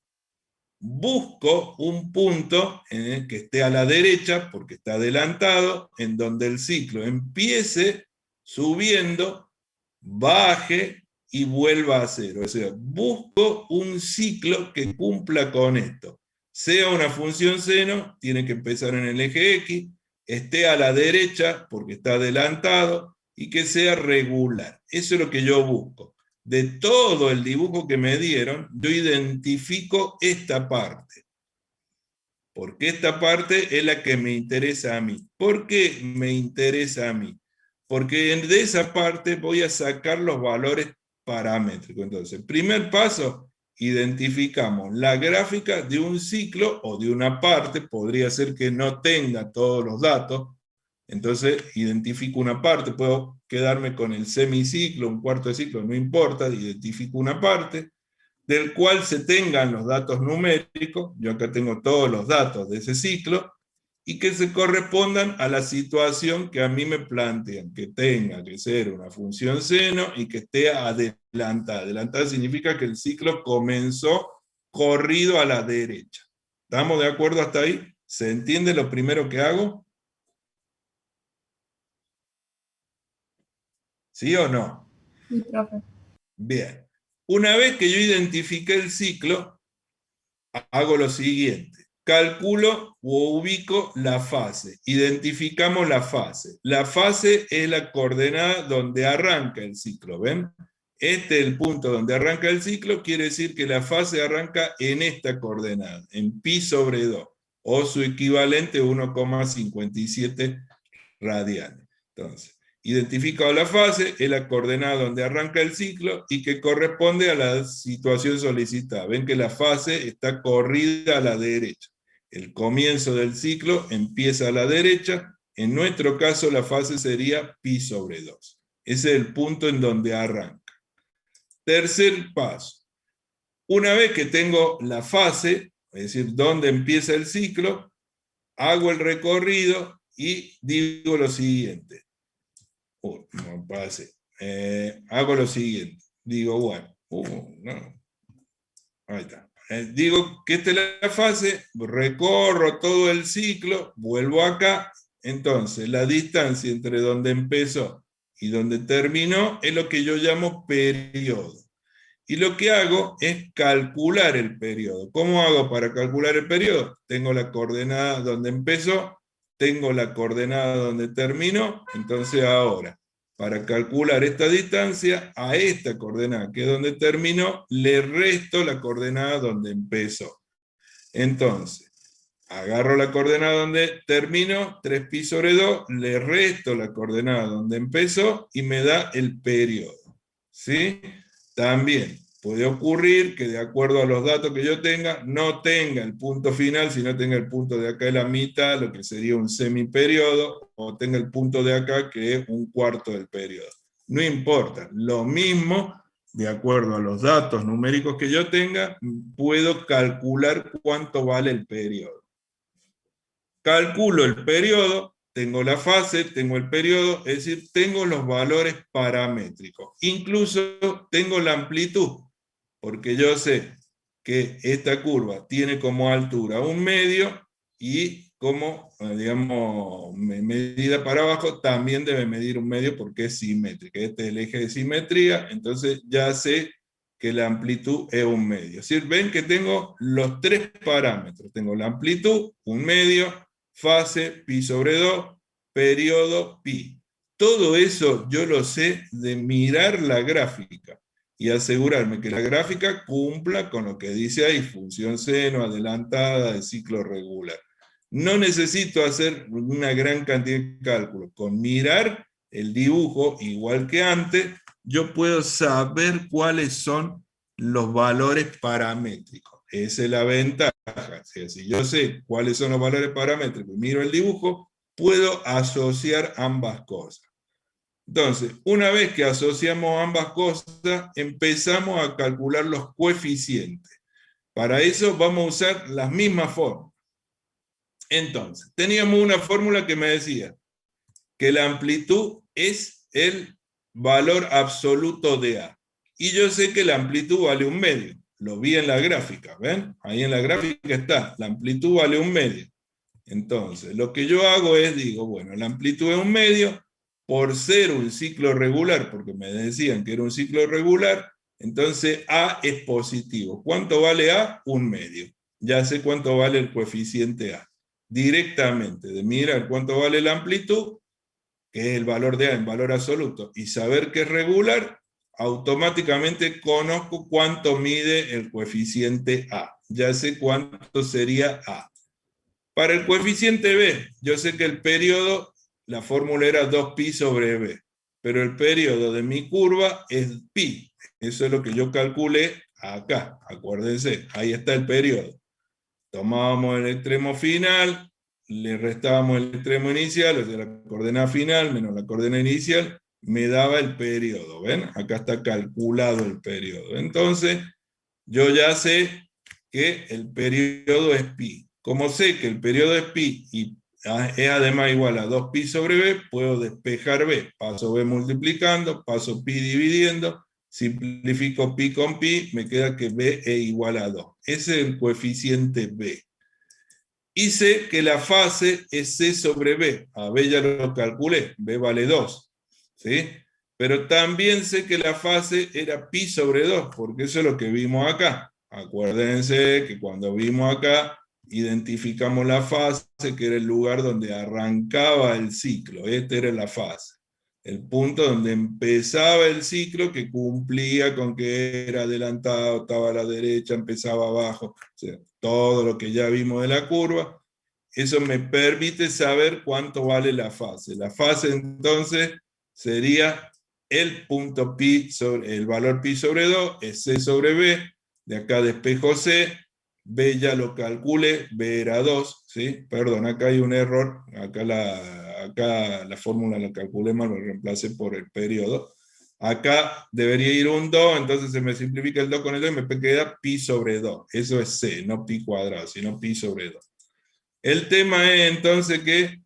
S1: busco un punto que esté a la derecha, porque está adelantado, en donde el ciclo empiece subiendo, baje y vuelva a cero. O sea, busco un ciclo que cumpla con esto. Sea una función seno, tiene que empezar en el eje X, esté a la derecha, porque está adelantado, y que sea regular. Eso es lo que yo busco. De todo el dibujo que me dieron, yo identifico esta parte. Porque esta parte es la que me interesa a mí. ¿Por qué me interesa a mí? Porque de esa parte voy a sacar los valores paramétricos. Entonces, primer paso, identificamos la gráfica de un ciclo o de una parte, podría ser que no tenga todos los datos, entonces identifico una parte, puedo quedarme con el semiciclo, un cuarto de ciclo, no importa, identifico una parte, del cual se tengan los datos numéricos, yo acá tengo todos los datos de ese ciclo, y que se correspondan a la situación que a mí me plantean, que tenga que ser una función seno y que esté adelantada. Adelantada significa que el ciclo comenzó corrido a la derecha. ¿Estamos de acuerdo hasta ahí? ¿Se entiende lo primero que hago? ¿Sí o no?
S6: Sí, profe.
S1: Bien. Una vez que yo identifiqué el ciclo, hago lo siguiente. Calculo o ubico la fase. Identificamos la fase. La fase es la coordenada donde arranca el ciclo, ¿ven? Este es el punto donde arranca el ciclo, quiere decir que la fase arranca en esta coordenada, en pi sobre 2, o su equivalente 1,57 radianes. Entonces, identificado la fase, es la coordenada donde arranca el ciclo y que corresponde a la situación solicitada. Ven que la fase está corrida a la derecha. El comienzo del ciclo empieza a la derecha. En nuestro caso, la fase sería pi sobre 2. Ese es el punto en donde arranca. Tercer paso. Una vez que tengo la fase, es decir, donde empieza el ciclo, hago el recorrido y digo lo siguiente. No pase. Hago lo siguiente. Digo, bueno, no. Ahí está. Digo que esta es la fase, recorro todo el ciclo, vuelvo acá. Entonces, la distancia entre donde empezó y donde terminó es lo que yo llamo periodo. Y lo que hago es calcular el periodo. ¿Cómo hago para calcular el periodo? Tengo la coordenada donde empezó, tengo la coordenada donde terminó, entonces ahora, para calcular esta distancia, a esta coordenada, que es donde terminó, le resto la coordenada donde empezó. Entonces, agarro la coordenada donde terminó, 3pi sobre 2, le resto la coordenada donde empezó y me da el periodo. ¿Sí? También puede ocurrir que de acuerdo a los datos que yo tenga, no tenga el punto final, sino tenga el punto de acá de la mitad, lo que sería un semiperiodo, o tenga el punto de acá, que es un cuarto del periodo. No importa, lo mismo de acuerdo a los datos numéricos que yo tenga, puedo calcular cuánto vale el periodo. Calculo el periodo, tengo la fase, tengo el periodo, es decir, tengo los valores paramétricos. Incluso tengo la amplitud, porque yo sé que esta curva tiene como altura 1 medio y como, digamos, medida para abajo también debe medir 1 medio porque es simétrica. Este es el eje de simetría, entonces ya sé que la amplitud es 1 medio. Es decir, ven que tengo los 3 parámetros. Tengo la amplitud, 1 medio, fase, pi sobre 2, periodo, pi. Todo eso yo lo sé de mirar la gráfica y asegurarme que la gráfica cumpla con lo que dice ahí, función seno, adelantada, de ciclo regular. No necesito hacer una gran cantidad de cálculos. Con mirar el dibujo, igual que antes, yo puedo saber cuáles son los valores paramétricos. Esa es la ventaja. O sea, si yo sé cuáles son los valores paramétricos y miro el dibujo, puedo asociar ambas cosas. Entonces, una vez que asociamos ambas cosas, empezamos a calcular los coeficientes. Para eso vamos a usar las mismas fórmulas. Entonces, teníamos una fórmula que me decía que la amplitud es el valor absoluto de A. Y yo sé que la amplitud vale 1 medio. Lo vi en la gráfica, ¿ven? Ahí en la gráfica está, la amplitud vale 1 medio. Entonces, lo que yo hago es, digo, bueno, la amplitud es 1 medio, por ser un ciclo regular, porque me decían que era un ciclo regular, entonces A es positivo. ¿Cuánto vale A? 1 medio. Ya sé cuánto vale el coeficiente A. Directamente, de mirar cuánto vale la amplitud, que es el valor de A en valor absoluto, y saber que es regular, automáticamente conozco cuánto mide el coeficiente A. Ya sé cuánto sería A. Para el coeficiente B, yo sé que el periodo, la fórmula era 2pi sobre B, pero el periodo de mi curva es pi. Eso es lo que yo calculé acá, acuérdense, ahí está el periodo. Tomábamos el extremo final, le restábamos el extremo inicial, o sea, la coordenada final menos la coordenada inicial, me daba el periodo, ¿ven? Acá está calculado el periodo. Entonces, yo ya sé que el periodo es pi. Como sé que el periodo es pi y es además igual a 2pi sobre b, puedo despejar b. Paso b multiplicando, paso pi dividiendo, simplifico pi con pi, me queda que b es igual a 2. Ese es el coeficiente b. Y sé que la fase es c sobre b. A b ya lo calculé, b vale 2. ¿Sí? Pero también sé que la fase era pi sobre 2, porque eso es lo que vimos acá. Acuérdense que cuando vimos acá, identificamos la fase, que era el lugar donde arrancaba el ciclo. Esta era la fase. El punto donde empezaba el ciclo, que cumplía con que era adelantado, estaba a la derecha, empezaba abajo. O sea, todo lo que ya vimos de la curva. Eso me permite saber cuánto vale la fase. La fase, entonces, sería el punto pi sobre el valor pi sobre 2, es c sobre b. De acá despejo c. B ya lo calculé, B era 2, ¿sí? Perdón, acá hay un error, acá la fórmula la calculé mal, lo reemplacé por el periodo. Acá debería ir un 2, entonces se me simplifica el 2 con el 2 y me queda pi sobre 2. Eso es C, no pi cuadrado, sino pi sobre 2. El tema es entonces que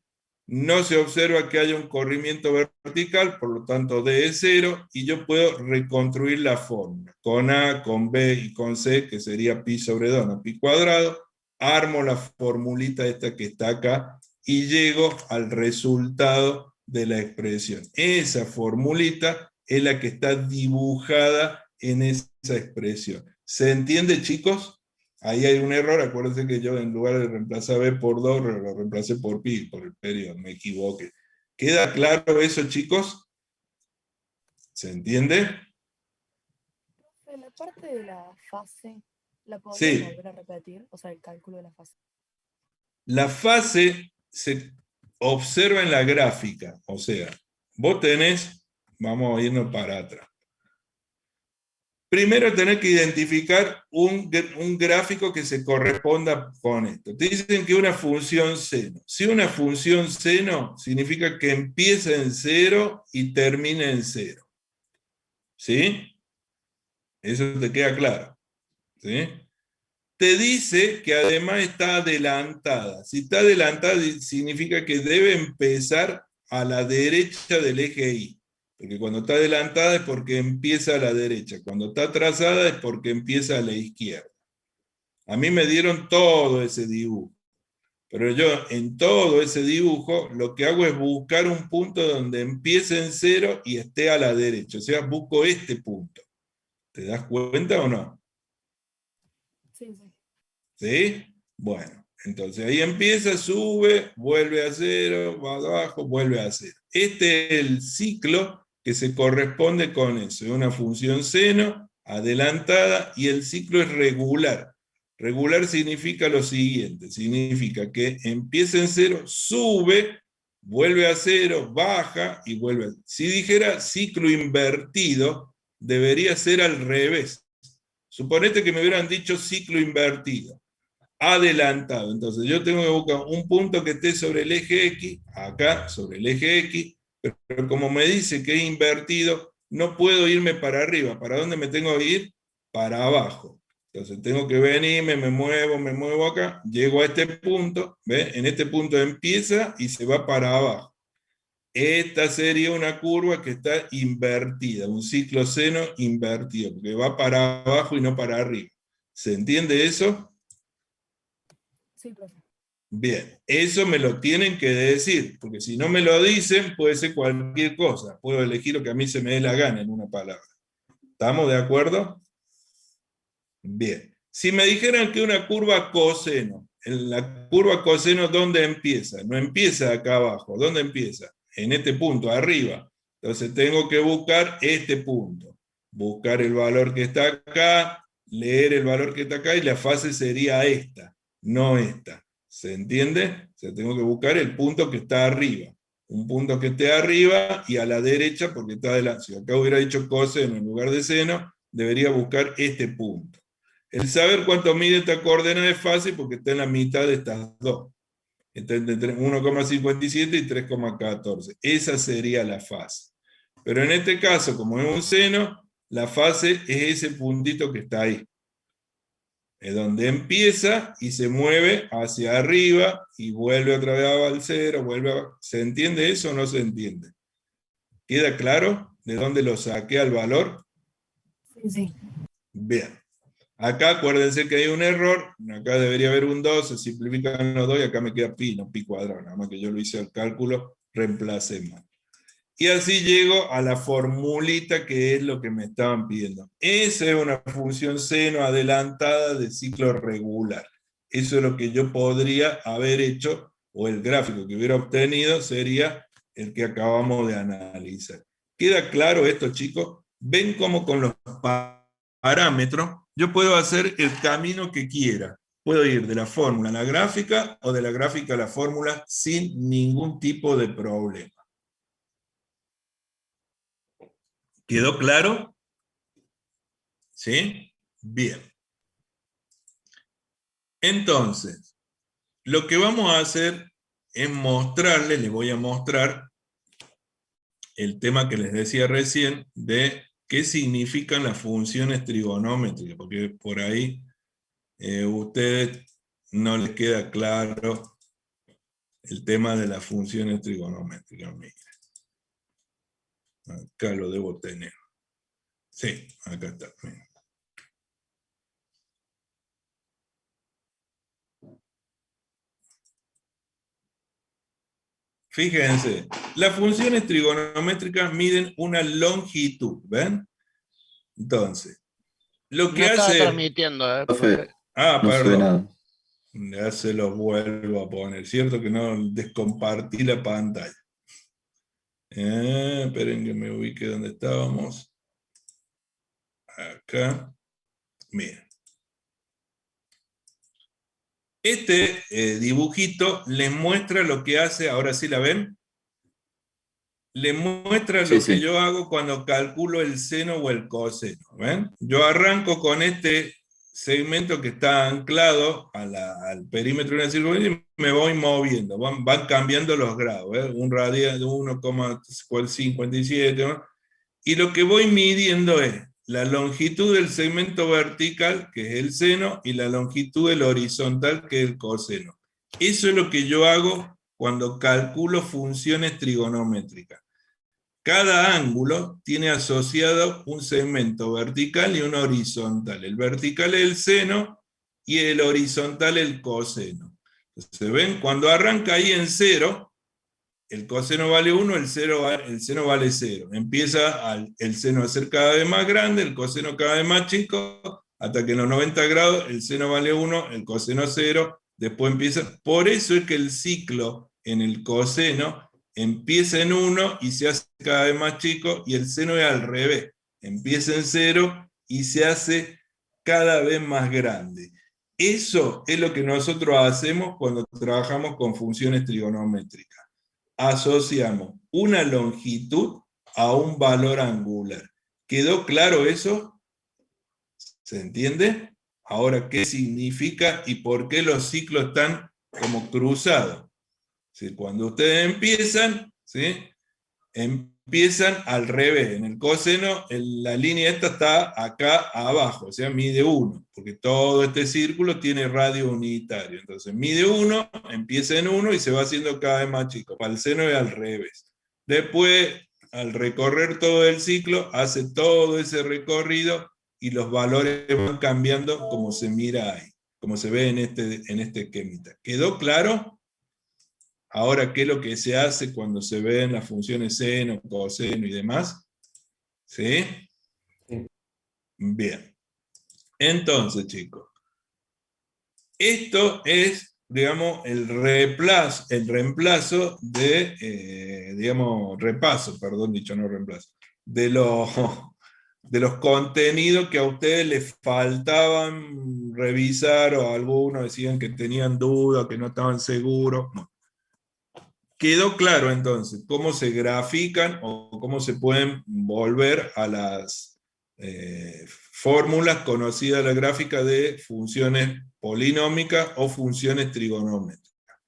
S1: no se observa que haya un corrimiento vertical, por lo tanto D es 0, y yo puedo reconstruir la fórmula. Con A, con B y con C, que sería pi sobre 2, no pi cuadrado, armo la formulita esta que está acá, y llego al resultado de la expresión. Esa formulita es la que está dibujada en esa expresión. ¿Se entiende, chicos? Ahí hay un error, acuérdense que yo en lugar de reemplazar B por 2, lo reemplacé por pi, por el periodo, me equivoqué. ¿Queda claro eso, chicos? ¿Se entiende?
S4: La parte de la fase, ¿la podría
S1: Sí.
S4: volver a repetir? O sea, el cálculo de la fase.
S1: La fase se observa en la gráfica, o sea, vos tenés, vamos a irnos para atrás. Primero tenés que identificar un gráfico que se corresponda con esto. Te dicen que una función seno. Si una función seno significa que empieza en 0 y termina en 0. ¿Sí? Eso te queda claro. ¿Sí? Te dice que además está adelantada. Si está adelantada significa que debe empezar a la derecha del eje Y. Porque cuando está adelantada es porque empieza a la derecha. Cuando está atrasada es porque empieza a la izquierda. A mí me dieron todo ese dibujo. Pero yo en todo ese dibujo lo que hago es buscar un punto donde empiece en 0 y esté a la derecha. O sea, busco este punto. ¿Te das cuenta o no?
S4: Sí, sí.
S1: ¿Sí? Bueno, entonces ahí empieza, sube, vuelve a 0, va abajo, vuelve a 0. Este es el ciclo que se corresponde con eso. Es una función seno, adelantada, y el ciclo es regular. Regular significa lo siguiente, significa que empieza en 0, sube, vuelve a 0, baja y vuelve a 0. Si dijera ciclo invertido, debería ser al revés. Suponete que me hubieran dicho ciclo invertido, adelantado. Entonces yo tengo que buscar un punto que esté sobre el eje X, acá, sobre el eje X, pero como me dice que es invertido, no puedo irme para arriba. ¿Para dónde me tengo que ir? Para abajo. Entonces tengo que venirme, me muevo acá, llego a este punto, ¿ves? En este punto empieza y se va para abajo. Esta sería una curva que está invertida, un ciclo seno invertido, porque va para abajo y no para arriba. ¿Se entiende eso?
S4: Sí, profe.
S1: Bien, eso me lo tienen que decir, porque si no me lo dicen puede ser cualquier cosa. Puedo elegir lo que a mí se me dé la gana en una palabra. ¿Estamos de acuerdo? Bien. Si me dijeran que una curva coseno, la curva coseno, ¿dónde empieza? No empieza acá abajo. ¿Dónde empieza? En este punto, arriba. Entonces tengo que buscar este punto. Buscar el valor que está acá, leer el valor que está acá, y la fase sería esta, no esta. ¿Se entiende? O sea, tengo que buscar el punto que está arriba. Un punto que esté arriba y a la derecha porque está adelante. Si acá hubiera dicho coseno en lugar de seno, debería buscar este punto. El saber cuánto mide esta coordenada es fácil porque está en la mitad de estas dos. Está entre 1,57 y 3,14. Esa sería la fase. Pero en este caso, como es un seno, la fase es ese puntito que está ahí. Es donde empieza y se mueve hacia arriba y vuelve otra vez al 0, ¿Se entiende eso o no se entiende? ¿Queda claro de dónde lo saqué al valor?
S4: Sí, sí.
S1: Bien. Acá acuérdense que hay un error, acá debería haber un 2, se simplifican los 2 y acá me queda pi, no pi cuadrado, nada más que yo lo hice al cálculo, reemplacé mal. Y así llego a la formulita que es lo que me estaban pidiendo. Esa es una función seno adelantada de ciclo regular. Eso es lo que yo podría haber hecho, o el gráfico que hubiera obtenido sería el que acabamos de analizar. ¿Queda claro esto, chicos? ¿Ven cómo con los parámetros yo puedo hacer el camino que quiera? Puedo ir de la fórmula a la gráfica o de la gráfica a la fórmula sin ningún tipo de problema. ¿Quedó claro? ¿Sí? Bien. Entonces, lo que vamos a hacer es mostrarles, les voy a mostrar el tema que les decía recién de qué significan las funciones trigonométricas, porque por ahí ustedes no les queda claro el tema de las funciones trigonométricas. Miren. Acá lo debo tener. Sí, acá está. Miren. Fíjense, las funciones trigonométricas miden una longitud, ¿ven? Entonces, lo que
S3: No estaba
S1: hace...
S3: transmitiendo,
S8: Profe,
S1: Ah,
S8: no sube
S1: perdón.
S8: nada.
S1: Ya se los vuelvo a poner. Cierto que no descompartí la pantalla. Esperen que me ubique donde estábamos. Acá. Miren. Este dibujito les muestra lo que hace, ahora sí la ven, les muestra
S8: Sí,
S1: lo que
S8: sí.
S1: yo hago cuando calculo el seno o el coseno. ¿Ven? Yo arranco con este segmento que está anclado al perímetro de una circunferencia y me voy moviendo, van cambiando los grados, ¿ves? Un radian de 1,57, ¿no? Y lo que voy midiendo es la longitud del segmento vertical, que es el seno, y la longitud del horizontal, que es el coseno. Eso es lo que yo hago cuando calculo funciones trigonométricas. Cada ángulo tiene asociado un segmento vertical y uno horizontal. El vertical es el seno y el horizontal el coseno. Entonces, ¿ven? Cuando arranca ahí en 0, el coseno vale 1, el seno vale 0. Empieza el seno a ser cada vez más grande, el coseno cada vez más chico, hasta que en los 90 grados el seno vale 1, el coseno 0, después empieza. Por eso es que el ciclo en el coseno empieza en 1 y se hace cada vez más chico, y el seno es al revés. Empieza en 0 y se hace cada vez más grande. Eso es lo que nosotros hacemos cuando trabajamos con funciones trigonométricas. Asociamos una longitud a un valor angular. ¿Quedó claro eso? ¿Se entiende? Ahora, ¿qué significa y por qué los ciclos están como cruzados? ¿Sí? Cuando ustedes empiezan, ¿sí? Empiezan al revés. En el coseno, la línea esta está acá abajo, o sea, mide 1, porque todo este círculo tiene radio unitario. Entonces, mide 1, empieza en 1 y se va haciendo cada vez más chico. Para el seno es al revés. Después, al recorrer todo el ciclo, hace todo ese recorrido y los valores van cambiando como se mira ahí, como se ve en este esquemita. ¿Quedó claro? Ahora, ¿qué es lo que se hace cuando se ven las funciones seno, coseno y demás? ¿Sí?
S8: Sí.
S1: Bien. Entonces, chicos, esto es, digamos, el reemplazo de, de los contenidos que a ustedes les faltaban revisar, o algunos decían que tenían dudas, que no estaban seguros. No. Quedó claro entonces cómo se grafican o cómo se pueden volver a las fórmulas conocidas de la gráfica de funciones polinómicas o funciones trigonométricas.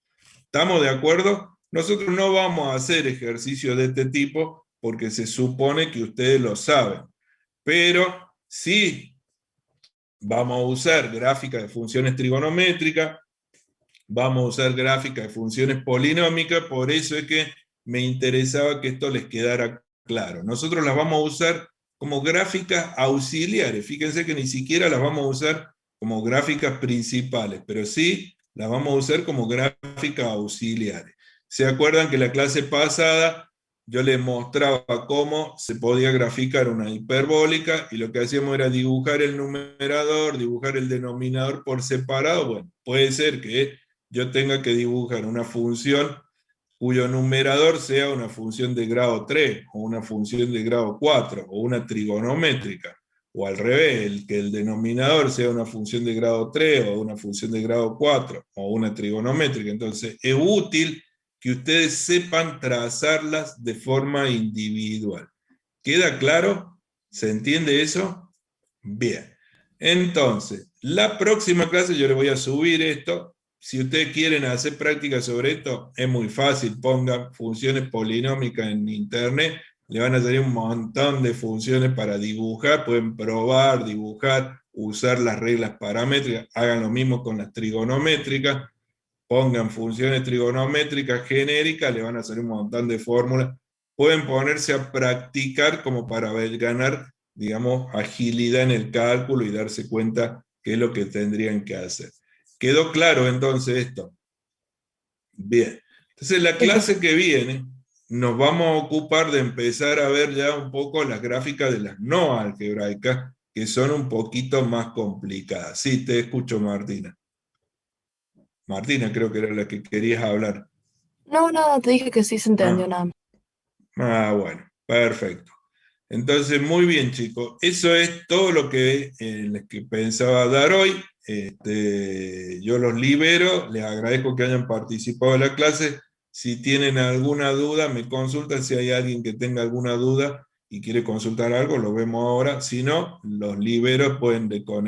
S1: ¿Estamos de acuerdo? Nosotros no vamos a hacer ejercicios de este tipo porque se supone que ustedes lo saben, pero sí vamos a usar gráficas de funciones trigonométricas, vamos a usar gráficas de funciones polinómicas, por eso es que me interesaba que esto les quedara claro. Nosotros las vamos a usar como gráficas auxiliares, fíjense que ni siquiera las vamos a usar como gráficas principales, pero sí las vamos a usar como gráficas auxiliares. ¿Se acuerdan que la clase pasada yo les mostraba cómo se podía graficar una hiperbólica y lo que hacíamos era dibujar el numerador, dibujar el denominador por separado? Bueno, puede ser que yo tenga que dibujar una función cuyo numerador sea una función de grado 3, o una función de grado 4, o una trigonométrica, o al revés, que el denominador sea una función de grado 3, o una función de grado 4, o una trigonométrica. Entonces es útil que ustedes sepan trazarlas de forma individual. ¿Queda claro? ¿Se entiende eso? Bien. Entonces, la próxima clase yo les voy a subir esto. Si ustedes quieren hacer práctica sobre esto, es muy fácil. Pongan funciones polinómicas en internet, le van a salir un montón de funciones para dibujar. Pueden probar, dibujar, usar las reglas paramétricas. Hagan lo mismo con las trigonométricas. Pongan funciones trigonométricas genéricas, le van a salir un montón de fórmulas. Pueden ponerse a practicar como para ganar, digamos, agilidad en el cálculo y darse cuenta qué es lo que tendrían que hacer. ¿Quedó claro entonces esto? Bien. Entonces la clase que viene nos vamos a ocupar de empezar a ver ya un poco las gráficas de las no algebraicas, que son un poquito más complicadas. Sí, te escucho, Martina. Martina, creo que era la que querías hablar.
S4: No, nada, te dije que sí se entendió nada.
S1: Bueno, perfecto. Entonces, muy bien, chicos. Eso es todo lo que pensaba dar hoy. Yo los libero, les agradezco que hayan participado de la clase. Si tienen alguna duda, me consultan. Si hay alguien que tenga alguna duda y quiere consultar algo, lo vemos ahora. Si no, los libero, pueden desconectar.